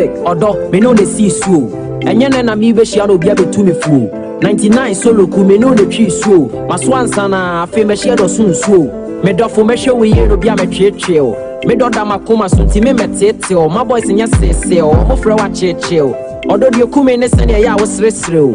Odo, me know the see so. And yan na me be share obi abetu me fu. 99 solo ku me know the tree so. Maswan sana afi me share do sun so. Me do fo me hwe we ye obi a me twetwe o. Me do da makoma so nti me metete o. My boys nya sese o. Mo frɛ wa cheche o. Odo de ku me ne sene ya wo sresre o.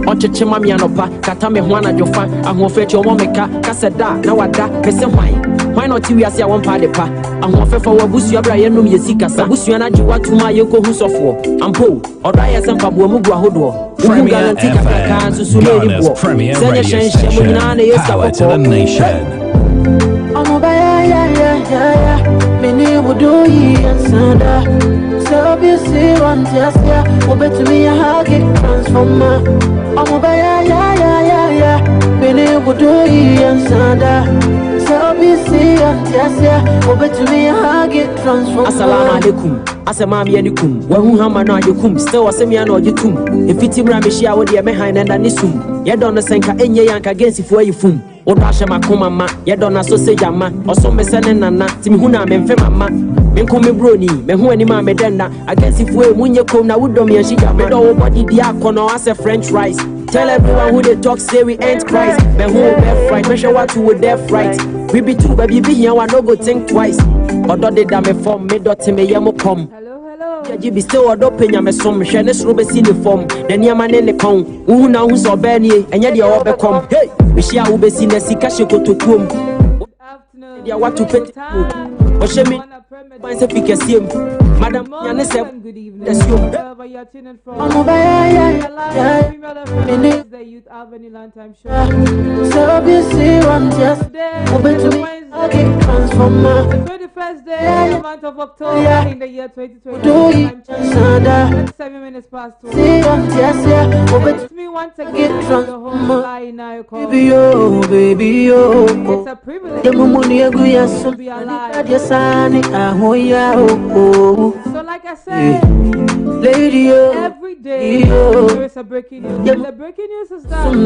Ocheche mami anopa kata me ho anadwofa ahofe omo meka kaseda na wada pese hwan. Why not we say I want party pa? I want for busu abra ye num ye sikasa. Busu na ji watuma ye ko hu sofo. Ampo, oda ye sempa bo mu gwa hodo. Umu garanti ka kan so le ni bo. Senya shen mo nyina na ye sa ko. Omo ba ya. Me ni wodo yi ansanda. So be see one just ya. Wo betu me ya hug it transformer. Omo ba ya. Me ni wodo yi ansanda. Assalamu alaikum. Asema mi anikum. Wahu hama na ajikum. Still wasemi ana ojitum. Ifiti mra meshia wodi eme haina nda nisum. Yedo no senka enye yanka gensi fo ayifum. Odo ahye makoma ma. Yedo na sausage ama. Oso mesene nana. Timi hu na memfe mama. Menko me broni. Me hu ani ma me denda. Agensi fo e munye kom na wudom ye shija ma. Me do wo body dia kono as a French rice. Tell everyone who they talk say we ain't Christ. Me hu be fright. Me show what we deaf right. We be two baby be here one no go think twice. Odo de da me form me dot me yemo come. Hello. Ya be still odo penya me som hwe ne soro be si ne form. Na niama ne ne kon. Hu na hu so ba nie enye de o be come. Hey, we share wo be si na sika hyekotokuom. Dia what to pet. O she me ban se fike siem. Madam ya ne se good evening. Wherever you are tuning from. The Youth Avenue Lunchtime Show. So busy one just day. Transformer. The 21st day of the month of October in the year 2020. 7 minutes past 2. It's me once again from the home line now. Baby, it's a privilege to be alive. So like I said, every day there is a breaking news. The breaking news is that I'm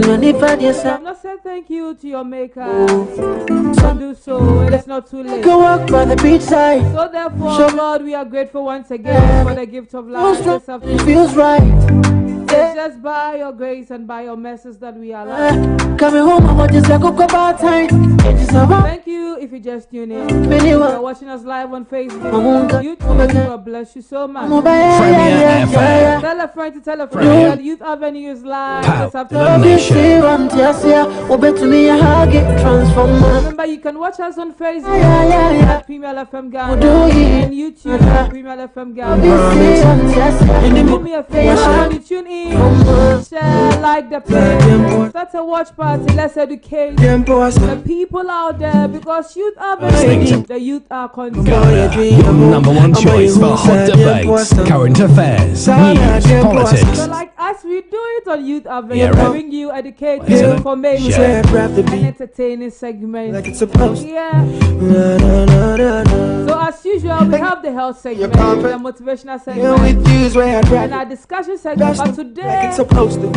not saying thank you to your maker. So do so, it is not too late. Go walk by the beach side. So therefore, Lord, we are grateful once again for the gift of life. It feels right. It's just by your grace and by your mercies that we are alive. Coming home, I'm just like about time. Thank you if you just tune in. You are watching us live on Facebook, YouTube. God bless you so much. Tell a friend to tell a friend that Youth Avenue is live this afternoon. Remember, you can watch us on Facebook at Premier FM Ghana and YouTube at Premier FM Ghana. Do me a favor when you tune in. Share, like the page, start a watch party, let's educate the people out there because youth are very the youth are concerned. Your number one choice for hot debates, current affairs, news, politics. So like as we do it on Youth Avenue, we bring you educative information and entertaining segment. Like it's supposed to. So as usual, we have the health segment, the motivational segment, and our discussion segment. But today, we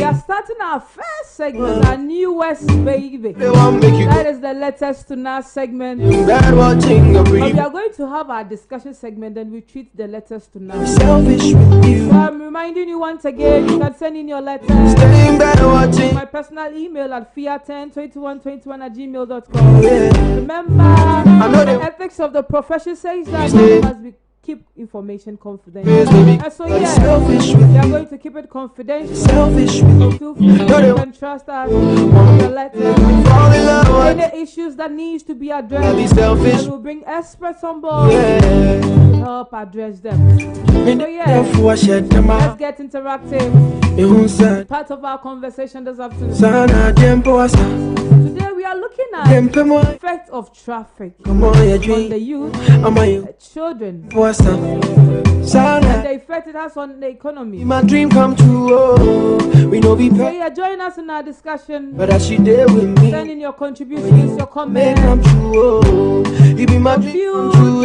are starting our first segment, our newest baby. That is the letters to now segment. But we are going to have our discussion segment, then we treat the letters to now. So I'm reminding you once again, you can send in your letters. My personal email at fia102121@gmail.com. Remember, the ethics of the profession says that you must be keep information confidential. And so we are going to keep it confidential. Feel free to trust us with your letter. Any issues that needs to be addressed, and we'll bring experts on board to help address them. So let's get interactive. Part of our conversation this afternoon. Today we are looking at the effect of traffic on the youth, the children, and the effect it has on the economy. My dream come true. We know be So join us in our discussion. but as she there with me, Send in your contributions, your comments, come true. It be my dream come true.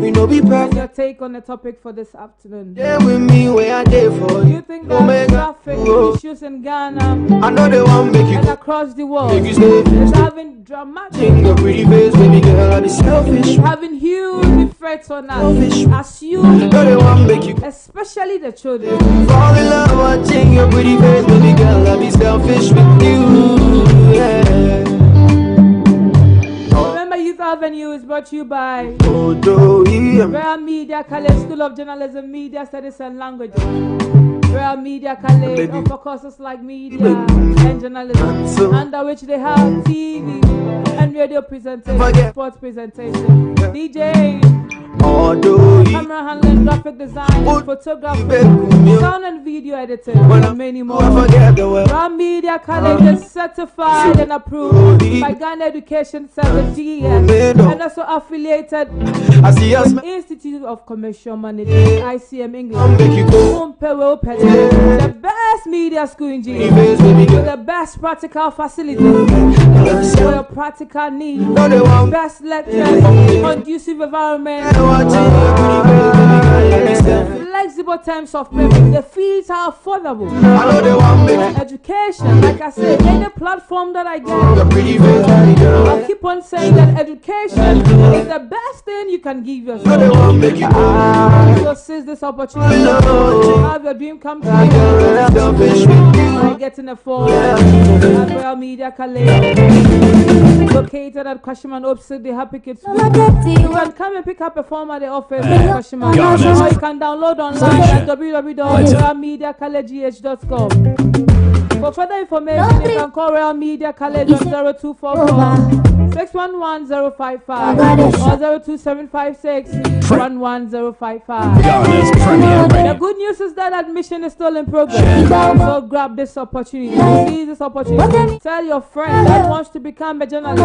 We know be perfect. Your take on the topic for this afternoon. There with me where I did for Do you. you think that traffic issues in Ghana I know they want make you and across the world make you stay. is having dramatic, Think a pretty face, baby girl, I be selfish. having huge effects on us as you, Know they want make you especially the children. fall in love. Watching your pretty face, baby girl, I be selfish with you. Yeah. Remember, Youth Avenue is brought to you by Oh, do yeah. Real Media College School of Journalism, Media Studies and Languages. Real Media College offer courses like media and journalism, under which they have TV and radio presentation, sports presentation, DJ, Oh, do camera handling, graphic design, photography, sound and video editing, and many more. I forget the word. Real Media College is certified and approved by Ghana Education Service GES and also affiliated I see us Institute of Commercial Management, ICM English. make you go. The best media school in GES Face, baby with girl. the best practical facilities for your practical needs. Know they want Best lectures, conducive environment, watching your pretty face, baby girl, I be selfish. flexible terms of payment. The fees are affordable. I know they want make you Education, like I said, any platform that I get, your pretty face, baby girl. I'll keep on saying that education is the best thing you can give Know they yourself. want make you So seize this opportunity to have your dream come true selfish with you. by getting a phone at Real Media College, located at Kwashiman opposite the Happy Kids School. You can come and pick up a form at the office at Kwashiman, Ghana's or you can download online at www.realmediacollege.com. For further information, you can call Real Media College on 0244 611-055 or 02756 11055. Ghana's premier The radio. good news is that admission is still in progress. So grab this opportunity. Seize this opportunity. Tell your friend that wants to become a journalist.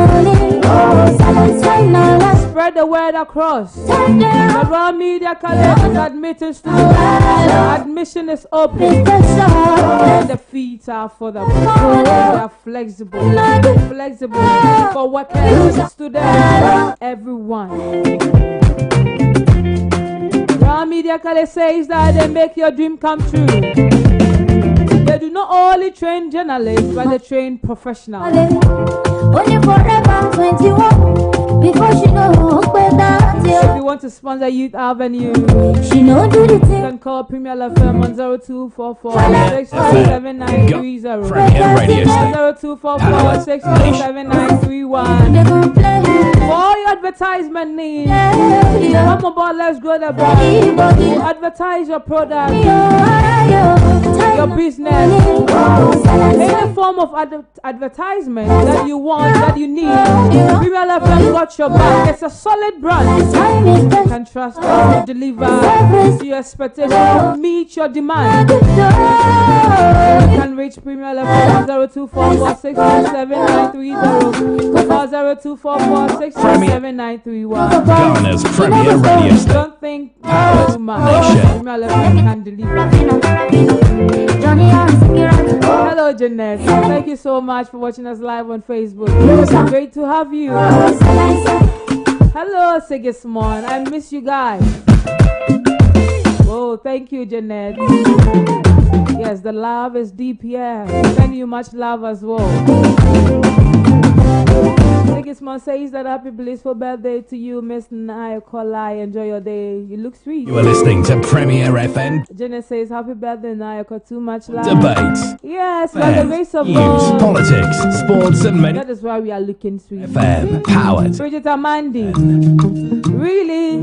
Spread the word across. The Raw Media College is admitting students. Admission is open. And the fees are affordable. They are flexible. Flexible for workers, students, everyone. Raw Media College says that they make your dream come true. They do not only train journalists, but they train professionals. Only forever 21. Before she knows better. If you want to sponsor Youth Avenue, She know do the you thing. can call Premier FM on 0244 627 Premier radio station. 0244 627 They gon' play. For all your advertisement needs, Yeah. come aboard, let's grow the brand. Advertise your product, your business, any form of advertisement that you want, that you need. Premier FM got your back. It's a solid brand. You can trust us to deliver to your expectations, meet your demand. You can reach Premier FM 0244 627 or 0244 627 931. Ghana's premier radio station. Don't think too much. Premier FM can deliver. Hello, Jeanette. Thank you so much for watching us live on Facebook. It's great to have you. Hello, Sigismond. I miss you guys. Oh, thank you, Jeanette. Yes, the love is deep here. Send you much love as well. Sigismond says that happy blissful birthday to you, Miss Nayokola. Enjoy your day. You look sweet. You are listening to Premier FM. Jeanette says happy birthday, Nayoko. Too much love. Debate, Yes, by the grace of news, God. politics, sports, and many. That is why we are looking sweet. FM powered. Bridget Amandi. Really?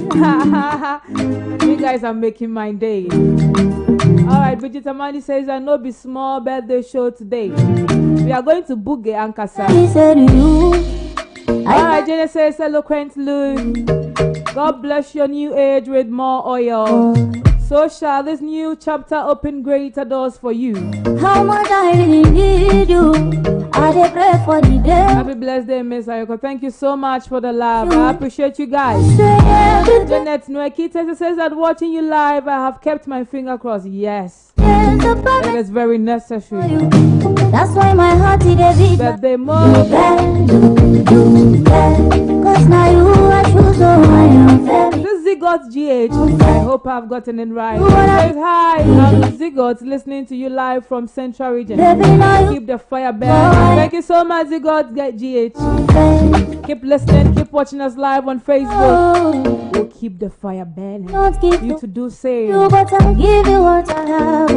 You guys are making my day. Alright, Bridget Amandi says I know be small birthday show today. We are going to book the Ankasa. He said you. Alright, Jenny says eloquent Luke. God bless your new age with more oil. So shall this new chapter open greater doors for you. How much I really need you. I dey pray for the day. Happy blessed day, Miss Ayoko. Thank you so much for the love. I appreciate you guys. Say everything. Janet Nwekita says that watching you live, I have kept my finger crossed. Yes, There's a that problem is very necessary. for you. That's why my heart is a beat. Birthday more. Cause now you are true, so I am very. This is Zigot GH. I hope I've gotten it right. Says hi, I'm Zigot, listening to you live from Central Region. Keep the fire burning. Thank you so much, Zigot GH. Keep listening, keep watching us live on Facebook. We'll keep the fire burning. You to do same. But I'll give you what I have.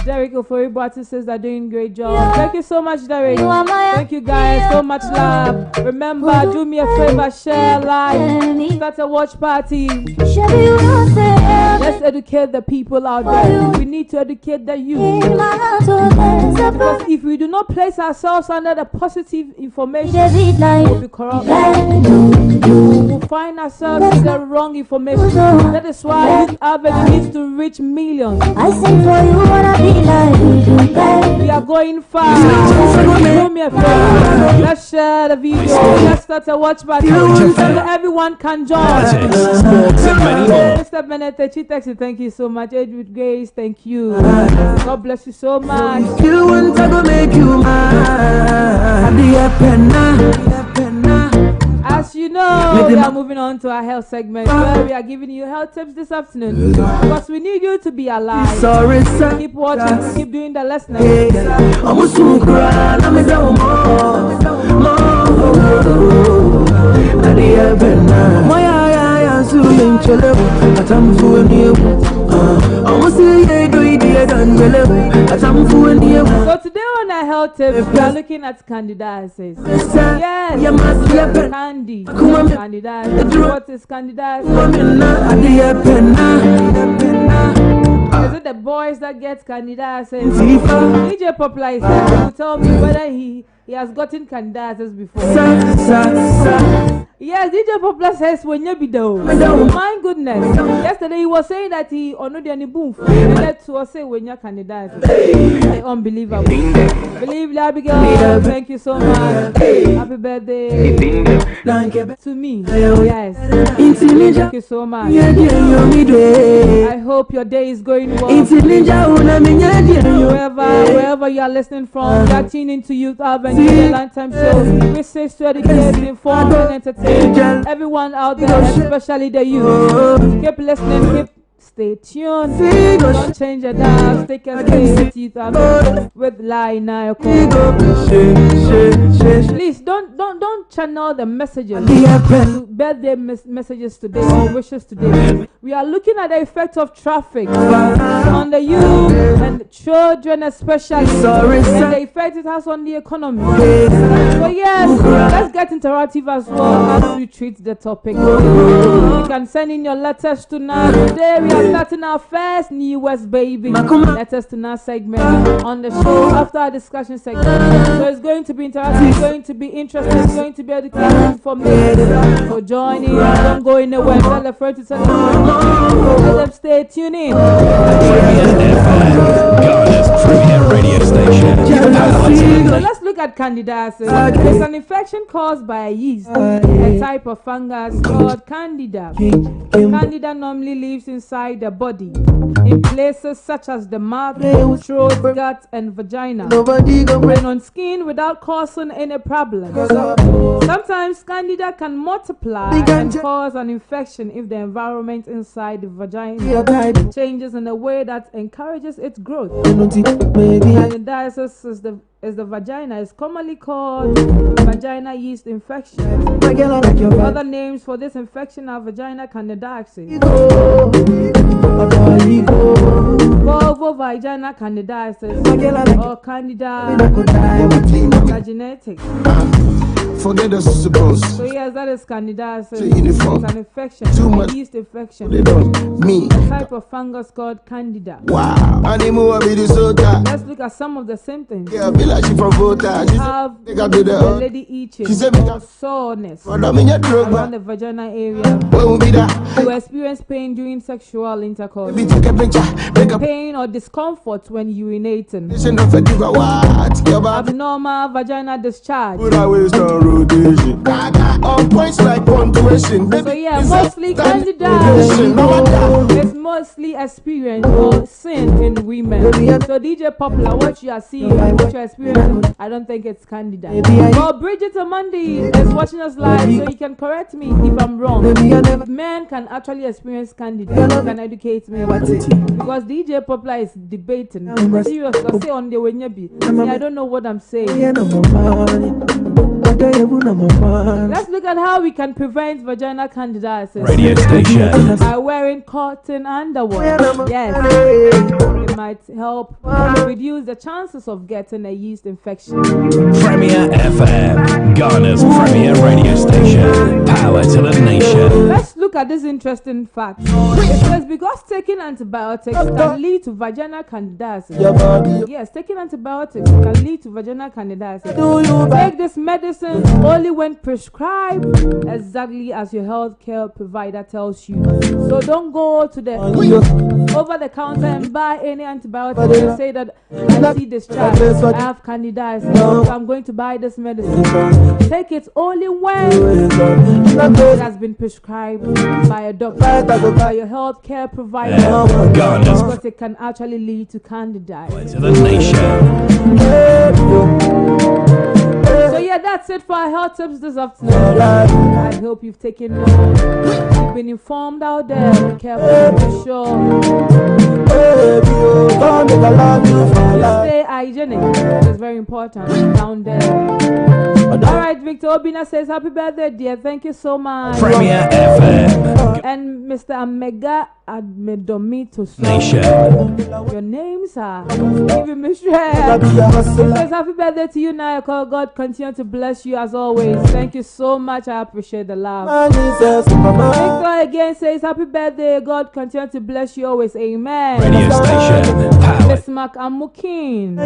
Derek Ofori says they're doing great job. Thank you so much, Derek. Thank you guys, so much love. Remember, do me a favor, share, like, start a watch party. Let's educate the people out there. We need to educate the youth. Because if we do not place ourselves under the positive information, we'll be corrupt. We'll find ourselves in the wrong information. That is why this avenue needs to reach millions. I sing for you what I be like. We are going far. Do me a favor. Let's share the video. Let's start a watch party so that everyone can join. Politics, sports, and many more. Mr. Benetechi Taxi, thank you so much. Edward Grace, thank you. God bless you so much. You want to go make you mad. As you know, we are moving on to our health segment where we are giving you health tips this afternoon. Because we need you to be alive. Sorry, sir. Keep watching, keep doing the listening. I'm so crying, I'm So today on our health tips, we are looking at candidiasis. Yes, candy. Candidiasis. What is candidiasis? Is it the boys that get candidiasis? DJ Poplar is will tell me whether he has gotten candidiasis before. Yes, DJ Poplar says when you be though. My goodness. Yesterday he was saying that he honored any boom. And that was say when you're candidiasis. Unbelievable. Believe Abigail. Thank you so much. Happy birthday to me. Yes. Thank you so much. I hope your day is going well. Wherever you are listening from, you are tuning to Youth Urban Lunchtime Show. We say to educate, inform, and entertain everyone out there, especially the youth. Keep listening, stay tuned. Don't change your dial. Stay with Youth Urban with Lai Nayoko. Please don't channel the messages, birthday messages today or wishes today. We are looking at the effect of traffic on the youth and children especially, and the effect it has on the economy. So yes, let's get interactive as well as we treat the topic. You can send in your letters tonight. Today we are starting our first newest baby letters tonight segment on the show after our discussion segment. So it's going to be interactive, it's going to be interesting, it's going to be educational for me. So join in, don't go anywhere, tell a friend to tell a friend. Let them stay tuned in. Ghana's premier radio station. So let's look at candidiasis. It's an infection caused by a yeast, a type of fungus called Candida. Candida normally lives inside the body, in places such as the mouth, throat, gut, and vagina, and on skin without causing any problem. Sometimes Candida can multiply and cause an infection if the environment inside the vagina changes in a way that encourages its growth. Candidiasis is the vagina is commonly called vagina yeast infection. Other names for this infection are vagina candidiasis, vulvovagina candidiasis, or candida vaginatic. Forget the supposed. So yes, that is candidiasis. Uniform. It's an infection, Too much. a yeast infection. They don't. Me. A type of fungus called candida. Wow. Animal be the soda. Let's look at some of the symptoms. Yeah, be like she from Vota. She Have said, I be the there. lady itching She said, or soreness I mean, your drug, around the vagina area. won't be that. You experience pain during sexual intercourse. Be take a picture. Make a Pain or discomfort when urinating. listen of a diva. What? Your baby. Abnormal vagina discharge. Put away the road. rotation. On points like punctuation. So yeah, mostly candidates. It's mostly experience or sin in women. So DJ Popular, what you are seeing, what you are experiencing, I don't think it's candidate. Well, Bridget Amandi is watching us live, so you can correct me if I'm wrong. Men can actually experience candidate. You can educate me about it. Because DJ Popular is debating. Serious, I say on the way be. I don't know what I'm saying. Let's look at how we can prevent vaginal candidiasis. Radio station. By wearing cotton underwear. Yes. It might help reduce the chances of getting a yeast infection. Premier FM, Ghana's premier radio station. Power to the nation. Let's look at this interesting fact. It says because taking antibiotics can lead to vaginal candidiasis. Yes, taking antibiotics can lead to vaginal candidiasis. Take this medicine only when prescribed exactly as your healthcare provider tells you. So don't go to the over the counter and buy any antibiotics and say that I see discharge, I have candidiasis, so I'm going to buy this medicine. Take it only when it has been prescribed by a doctor, by your healthcare provider, because it can actually lead to candidiasis. To the nation. So yeah, that's it for our health tips this afternoon. I hope you've taken note. You've been informed out there. Be careful, be sure. Stay hygienic. It's very important down there. Alright, Victor Obina says happy birthday, dear. Thank you so much. Premier FM. And Mr. Amega Admedomitos. Nation. Your names are giving me stress. He says happy birthday to you now. God continue to bless you as always. Thank you so much. I appreciate the love. Victor again says happy birthday. God continue to bless you always. Amen. Radio station. Power. Miss Mark Amukin.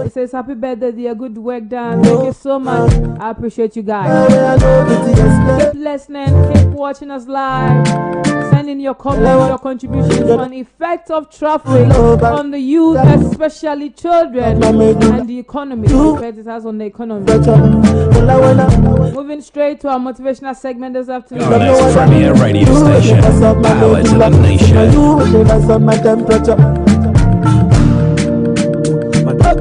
He says happy birthday, dear. Good work done. Thank you so much. I appreciate you guys. Keep listening. Keep watching us live. Send in your comments, your contributions on effects of traffic on the youth, especially children, and the economy. The effect it has on the economy. Moving straight to our motivational segment this afternoon. Ghana's premier radio station. Power to the nation.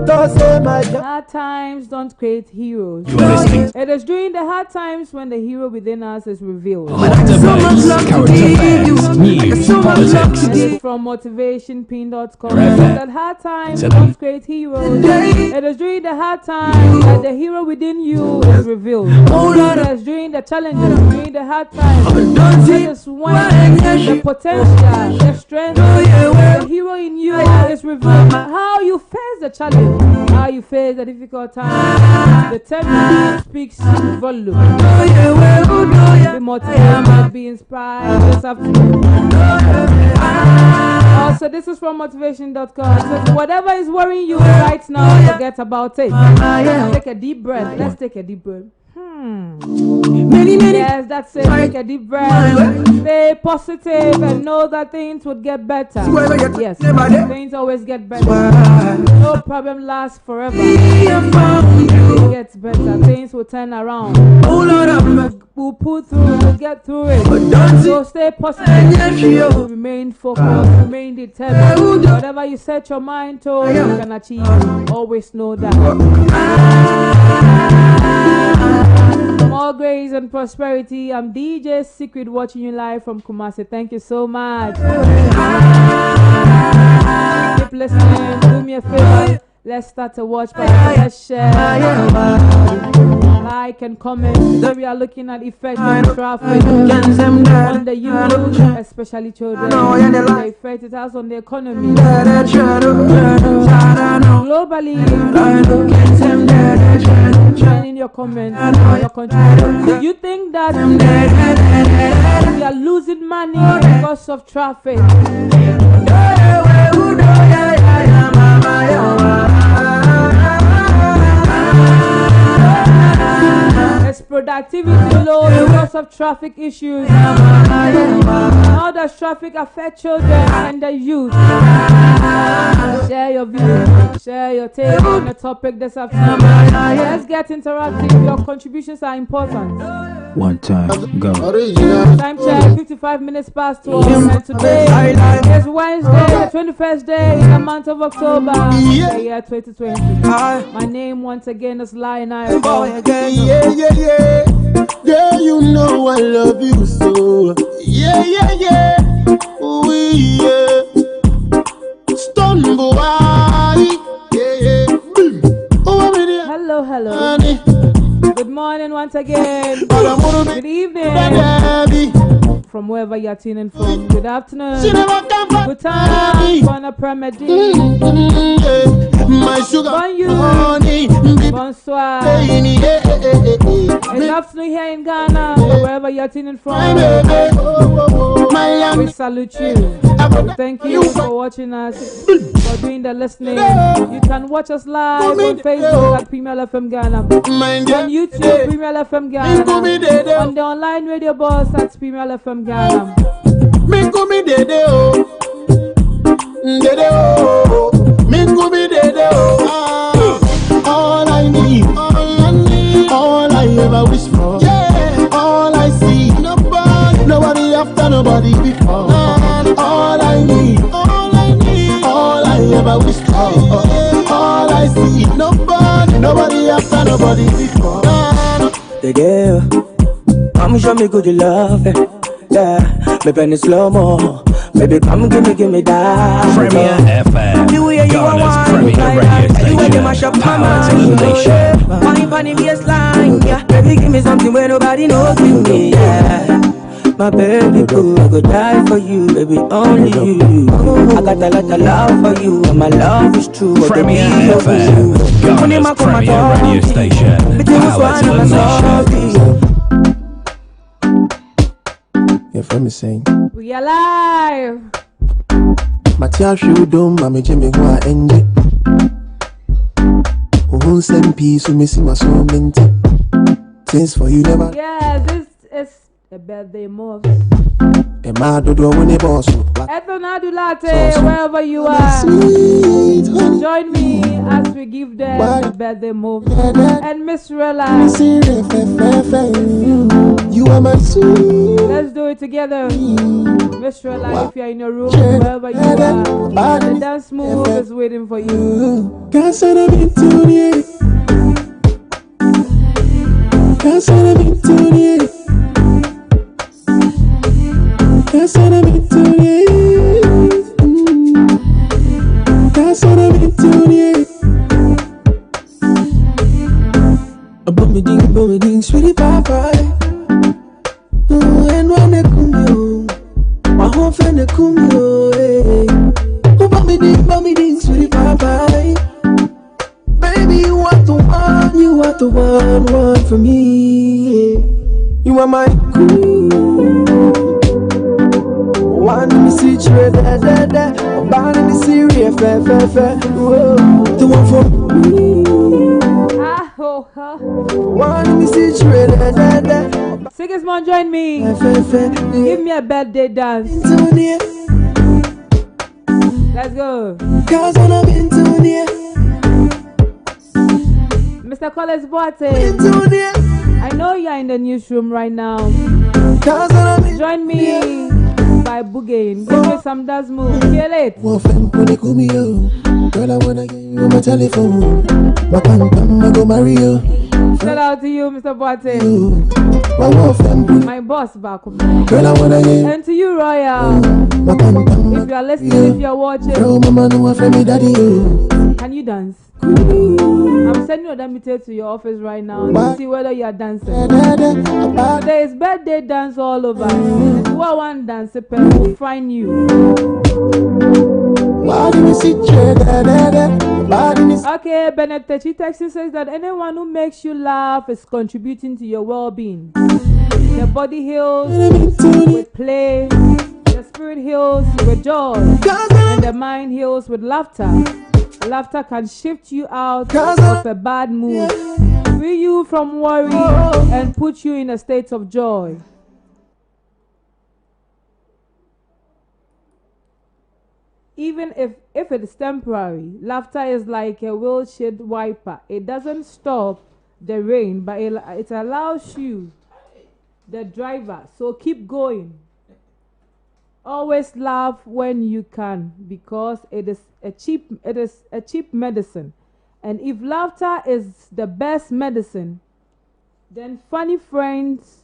Hard times don't create heroes. You are listening. It is during the hard times when the hero within us is revealed. Current affairs, news, politics. This is from motivationpin.com. That hard times don't create heroes. It is during the hard times that the hero within you is revealed. It is during the challenges, during the hard times, that is when the potential, the strength, the hero in you is revealed. How you face the challenge, how you face the difficult time, the testimony speaks volume. Be motivated, be inspired this afternoon. Also, this is from motivation.com. So whatever is worrying you right now, forget about it. Take a deep breath. Let's take a deep breath. Yes, that's it. Take a deep breath. Stay positive and know that things would get better. Yes, things always get better. No problem lasts forever. It gets better. Things will turn around. We'll pull through. We'll get through it. So stay positive. Remain focused. Remain determined. Whatever you set your mind to, you can achieve. Always know that. More grace and prosperity. I'm DJ Secret watching you live from Kumasi. Thank you so much. Keep listening. Do me a favor. Let's start to watch. Let's share. Like and comment. We are looking at effects of traffic on the youth, especially children. The effect it has on the economy. Globally, send in your comments, your contributions. Do you think that we are losing money because of traffic? Is productivity low because of traffic issues. How does traffic affect children and the youth? Share your views, share your take on the topic this afternoon. Let's get interactive. Your contributions are important. One time, go. Time check, 55 minutes past 12. And today is Wednesday, the 21st day in the month of October, the year 2020. My name once again is Lion I. Yeah, you know I love you so. Yeah. Ooh, yeah. Stun boy. Yeah. Oh, hello. honey. Good morning once again. Good evening. From wherever you're tuning from. Good afternoon. Good time. Bon après-midi. My sugar. Bonjour. Bonsoir. It's afternoon here in Ghana. Wherever you're tuning from. We salute you. Thank you for watching us. For doing the listening. You can watch us live on Facebook at Premier FM Ghana. On YouTube, Premier FM Ghana. On the online radio boss at Premier FM Ghana. All I need, all I ever wish for. Yeah, all I see, nobody after nobody before. All I need, all I ever wish for. All I see, nobody after nobody before. The girl, come show me good love, yeah. Me penny slow mo, baby come give me that. Premier FM, Ghana's premier radio station, powered to the nation. Money funny baseline, yeah. Baby give me something where nobody knows me, yeah. My baby boo, I could die for you, baby, only you. I got a lot of love for you, and my love is true. Premier FM, Ghana's premier radio station, powered to the nation. Your friend is saying, We are live. Matia Shudum, Mammy Jimmy, who are ending. Who send peace to me, see my soul minty. Things for you never. Yeah, this is a birthday month. Emma do when they boss. Ethona Dulate, wherever you are. Join me as we give them a birthday move. And Miss Rella. You are my sweet. Let's do it together. Miss Rella, if you're in your room, wherever you are, the dance move is waiting for you. Can't send them into the Can't send them into the Can't send them into the Can't send them into the Bummy ding, sweetie papa. And when they come home, my whole friend they come home. Oh, bummy ding, sweetie papa. Baby, you are the one for me. You are my queen. One in the secret, da. One in the serious, fair. The one for me. One in the secret, da. Sigismond, join me. Give me a birthday dance. Let's go. Mr. Collins Boate, I know you're in the newsroom right now. Join me by boogieing. Give me some dance move. Kill it. Girl, I wanna get you on my telephone. My pam, I go marry you. Shout out to you, Mr. Boate. My boss back home. Girl, I wanna get you. And to you, Royal. If you are listening, if you are watching, can you dance? I'm sending a damn to your office right now to see whether you are dancing. There is birthday dance all over. If you are one dancer, we'll find you. Okay, Bennett Texas says that anyone who makes you laugh is contributing to your well-being. The body heals with play, the spirit heals with joy, and the mind heals with laughter. Laughter can shift you out of a bad mood free you from worry, and put you in a state of joy. Even if it is temporary, laughter is like a windshield wiper. It doesn't stop the rain, but it allows you, the driver. So keep going. Always laugh when you can, because it is a cheap medicine. And if laughter is the best medicine, then funny friends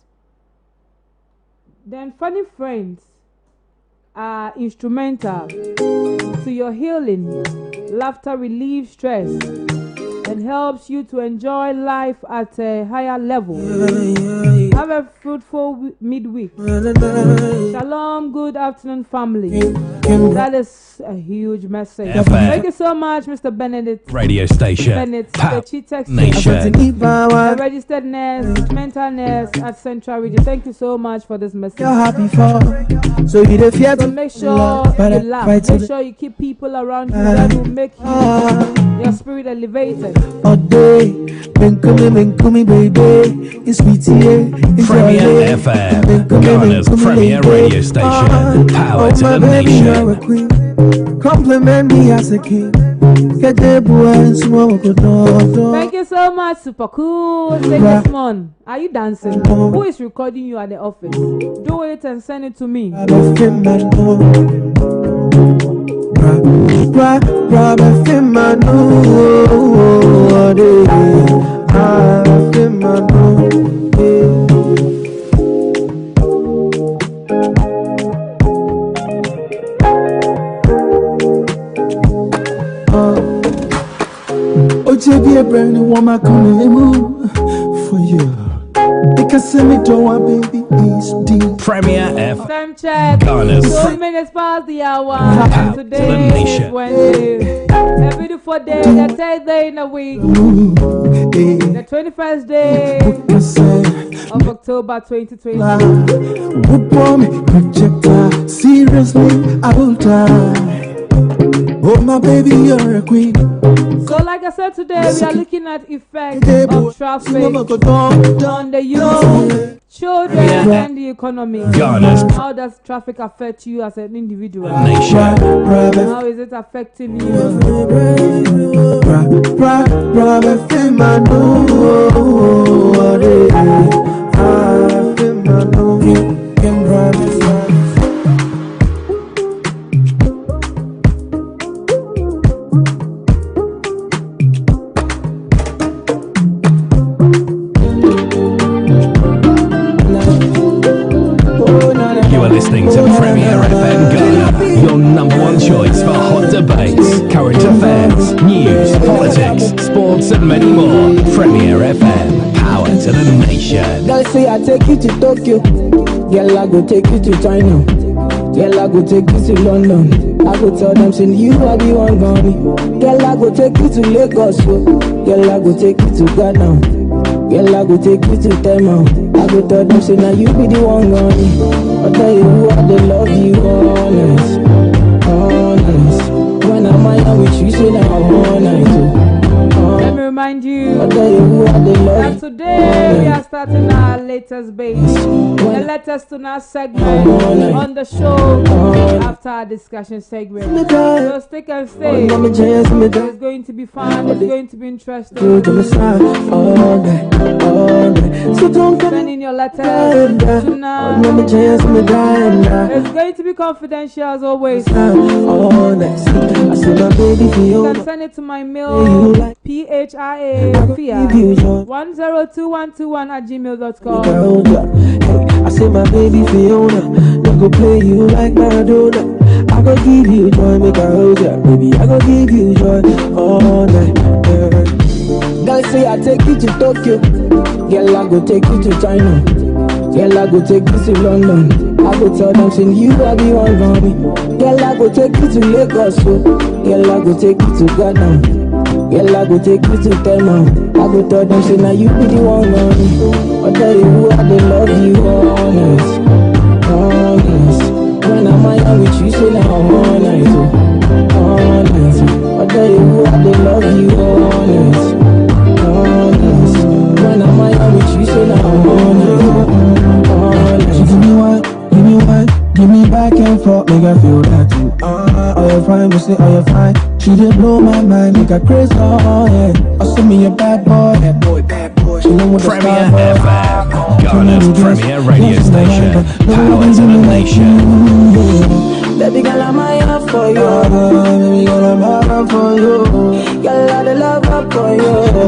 are instrumental to your healing. Laughter relieves stress and helps you to enjoy life at a higher level. Have a fruitful midweek. Shalom, good afternoon, family. That is a huge message. Thank you so much, Mr. Benedict. Radio station. Benedict, the chief texter, Nation. the registered nurse, mental nurse at Central Region. Thank you so much for this message. You're happy for, so you the fear So make sure you laugh. Make sure you keep people around you that will make your spirit elevated. all day. Been coming, baby. It's sweetie, it's Premier FM, Ghana's premier radio station. Power to the nation. Compliment me as a king. Get the boy and smoke a dog. Thank you so much, super cool. Say this man, are you dancing? Who is recording you at the office? Do it and send it to me. Be a brand new woman coming for you. Because send me to one baby is deep. Premier FM, Time check. Ghana's 2 minutes past the hour. Power And to the today is nation. Wednesday. A beautiful day, the 10th day in a week. The 21st day of October 2020. Whoop on me, projector. Seriously, I will die. Oh my baby, you're a queen. So like I said today, we are looking at effects of traffic on the youth, children, and the economy. Ghana's How does traffic affect you as an individual? nation. How is it affecting you? You are listening to Premier FM Ghana, your number one choice for hot debates, current affairs, news, politics, sports, and many more. Premier FM, power to the nation. Girl say I take you to Tokyo. Girl I go take you to China. Girl I go take you to London. I go tell them say you I be one gummy. Girl I go take you to Lagos. Girl I go take you to Ghana. Girl I go take you to Tema. I go tell them say now you be the one gummy. I tell you who I they love you honest. When I'm out with you say now I'm all night. Let me remind you I tell you who I they love that today we are starting our latest base, the latest to our segment on the show after our discussion segment. So stick and stay. It's going to be fun. It's going to be interesting. So don't Send in your letters to now. It's going to be confidential as always. You can send it to my mail, PHIA102121@gmail.com. I say my baby Fiona, I go play you like Maradona. I go give you joy, make I hold ya, baby. I go give you joy all night. Girl say I take you to Tokyo. Girl I go take you to China. Girl I go take you to London. I go tell them say you I be one for me. Girl I go take you to Lagos. Girl I go take you to Ghana. Girl I go take you to Tema. I go tell them say now you be the one for me. I tell you who I they love you honest. When I'm out with you say now I'm all night. I tell you who I they love you honest. you fine, we say, oh, you fine. She did blow my mind, make her crazy, oh, yeah. Also me a bad boy, bad boy. She know what the Premier style, FM, Ghana's premier radio station, power to the nation. Baby girl, I'm out for you. Baby girl, I'm out for you. Girl, I the love up for you.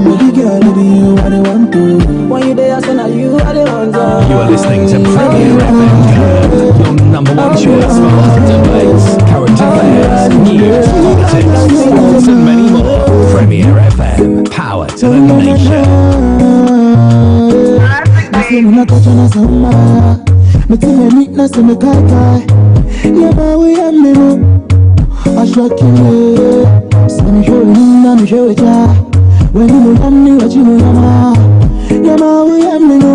Baby girl, it be you, I don't want to. When you there, I say now you are the one. You are listening to Premier FM Ghana, your number one choice for hot debates, current affairs, news, politics, sports and many more. Premier FM, power to the nation. I say me not touch on a summer. Me think me neatness and me kai. Yeah, we am me no. I shock you. Say me show you, na me show you. When you know me, what you know, yama. Yama, we am me no.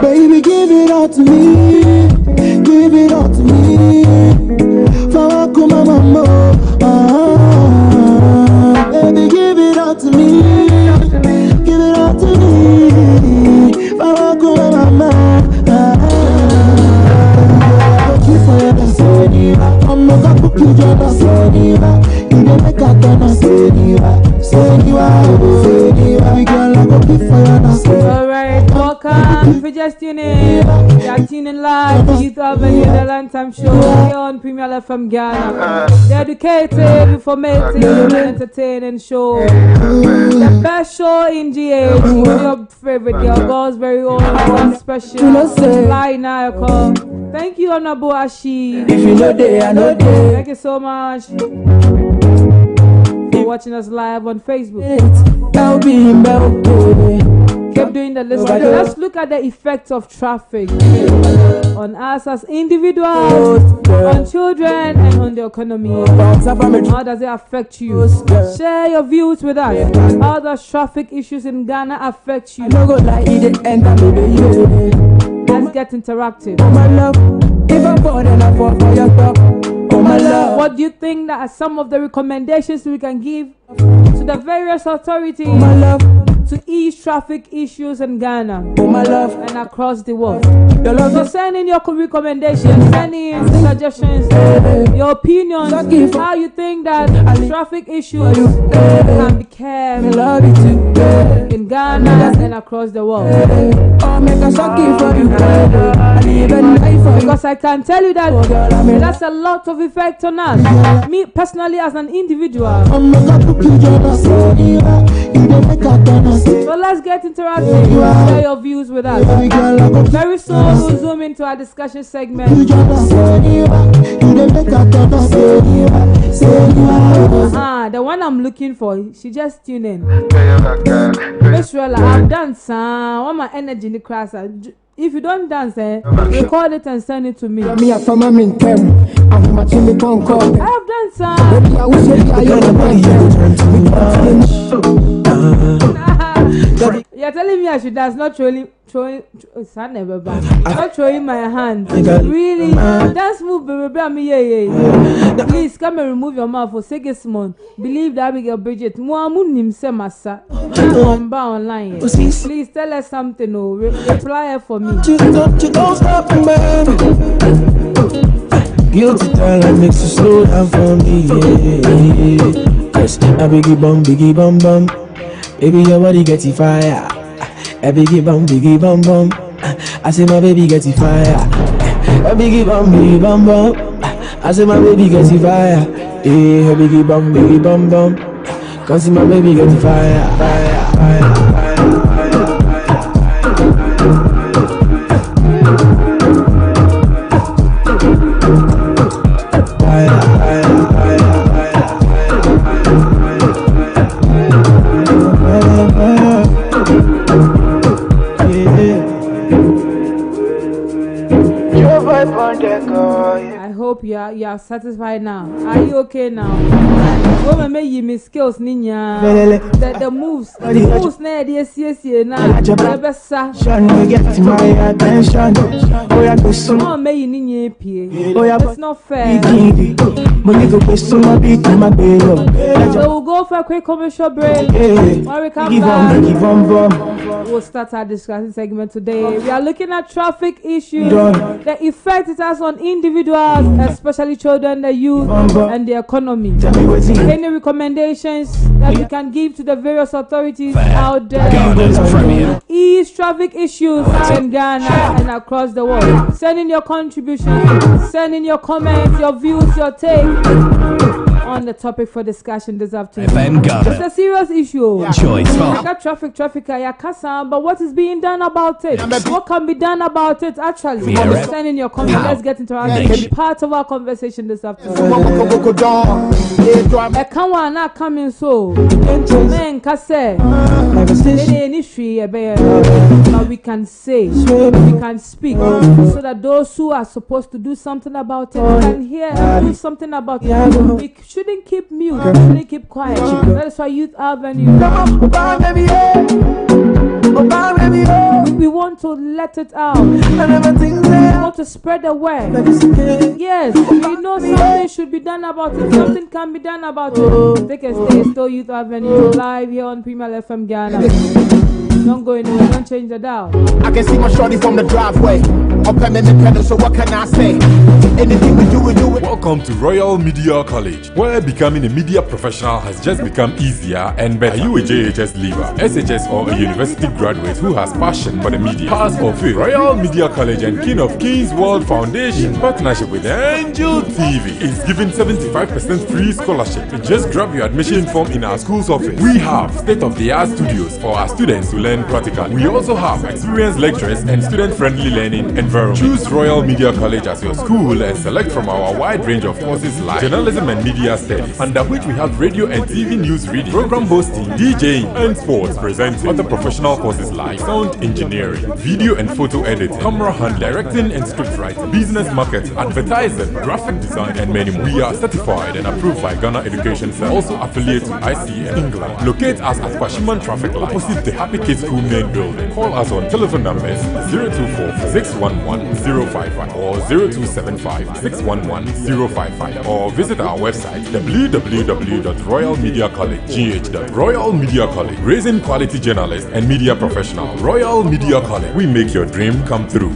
Baby, give it all to me. Give it all to me. For come mama. Baby, give it all to me. Give it all to me. For come mama. I'm not gonna put you just you don't make a ton Alright, welcome. If you're just tuning in, you're tuning live to Youth Avenue, the Lunchtime Show here on Premier FM Ghana. The educative, informative, and entertaining show. The best show in GH. Your favorite girl, God's very own, one special. Fly Nayako. Thank you, Honorable Ashi. If you know they, I know they. Thank you so much for watching us live on Facebook. Keep doing the listening. Let's look at the effects of traffic on us as individuals, on children, and on the economy. How does it affect you? Share your views with us. How does traffic issues in Ghana affect you? Let's get interactive. What do you think that are some of the recommendations we can give to the various authorities to ease traffic issues in Ghana and across the world? So send in your recommendations, send in suggestions, your opinions, how you think that traffic issues can be kept in Ghana and across the world. Because I can tell you that that's a lot of effect on us. Me personally as an individual. So let's get interactive. Share your views with us. Very soon we'll zoom into our discussion segment. The one I'm looking for, she just tuned in. Miss Rella, I've done some. My energy in the class. If you don't dance, record it and send it to me. I have done some. You're telling me I should dance, not throwing my hand. Really? Dance move, baby. Please come and remove your mouth for Sigismund. Believe that Abigail Bridget. Muamunim se massa. Online. Please tell us something. Reply for me. Don't stop, man. Guilty talent makes you slow down for me. Yes, a biggie bum bum. Baby, your body gets fire. A biggie bum bum. I say my baby gets fire. A biggie bum bum. I say my baby gets fire. A biggie bum bum. Cause see my baby gets fire. I hope you are satisfied now. Are you okay now? Woman may you miss skills ninya. The moves na the na. Get my attention. Oh may you ninya pie. It's not fair. So we'll go for a quick commercial break. When we come back, we'll start our discussion segment today. We are looking at traffic issues, the effect it has on individuals, especially especially children, the youth, and the economy. Any recommendations that you can give to the various authorities out there? Ease traffic issues in Ghana and across the world. Send in your contributions, send in your comments, your views, your take on the topic for discussion this afternoon. It's a serious issue. Traffic, but what is being done about it? What can be done about it actually? Send in your comments. Let's get into our part of our conversation this afternoon. I can't not coming so. Men can say, but we can say, we can speak, so that those who are supposed to do something about it can hear and do something about it. We shouldn't keep mute, we shouldn't keep quiet. That is why Youth Avenue. We want to let it out. We want to spread the word. Yes, we know something should be done about it. Something can be done about it. Take a stay, still Youth Avenue, live here on Premier FM Ghana. Don't go anywhere, don't change the dial. I can see my shorty from the driveway. Up and independent, so what can I say? Anything we do it. Welcome to Royal Media College, where becoming a media professional has just become easier and better. Are you a JHS leaver, SHS, or a university graduate who has passion for the media? Pass or fail, Royal Media College and King of Kings World Foundation, in partnership with Angel TV, is giving 75% free scholarship. Just grab your admission form in our school's office. We have state-of-the-art studios for our students to learn practically. We also have experienced lecturers and student-friendly learning environment. Choose Royal Media College as your school and select from our wide range of courses like journalism and media studies, under which we have radio and TV news reading, program hosting, DJing, and sports presenting. Other professional courses like sound engineering, video and photo editing, camera hand, directing and script writing, business marketing, advertising, graphic design, and many more. We are certified and approved by Ghana Education Center, also affiliated to ICM England. Locate us at Kwashiman Traffic Light, opposite the Happy Kids School main building. Call us on telephone numbers 024-611-055 or 0275-611-055, or visit our website www.royalmediacollegegh.com. Royal Media College, raising quality journalists and media professionals. Royal Media College, we make your dream come true.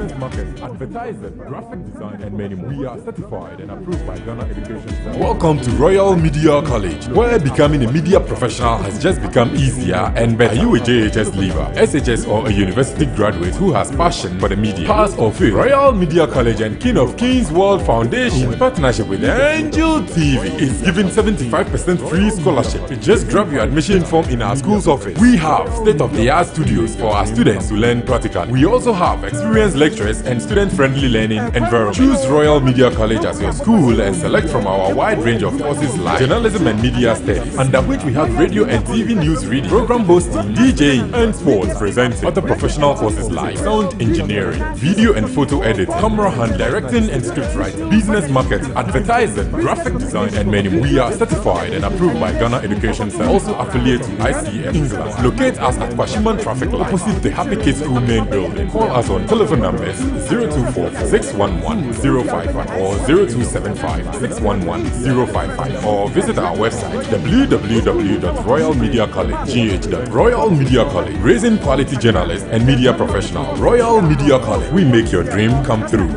Advertising, graphic design, and many more. We are certified and approved by Ghana Education Center. Welcome to Royal Media College, where becoming a media professional has just become easier and better. Are you a JHS leaver, SHS, or a university graduate who has passion for the media? Pass or fail, Royal Media College and King of Kings World Foundation, in partnership with Angel TV, is giving 75% free scholarship. Just grab your admission form in our school's office. We have state-of-the-art studios for our students to learn practically. We also have experienced lecturers and student-friendly learning environment. Choose Royal Media College as your school and select from our wide range of courses like journalism and media studies, under which we have radio and TV news reading, program hosting, DJing, and sports presenting. Other professional courses like sound engineering, video and photo editing, camera hand, directing and script writing, business marketing, advertising, graphic design, and many more. We are certified and approved by Ghana Education Center, also affiliated to ICM England. Locate us at Kwashiman Traffic Light, opposite the Happy Kids School main building. Call us on telephone numbers 024-611-055 or 0275-611-055, or visit our website www.royalmediacollegegh.com. Royal Media College, raising quality journalists and media professionals. Royal Media College, we make your dream come true.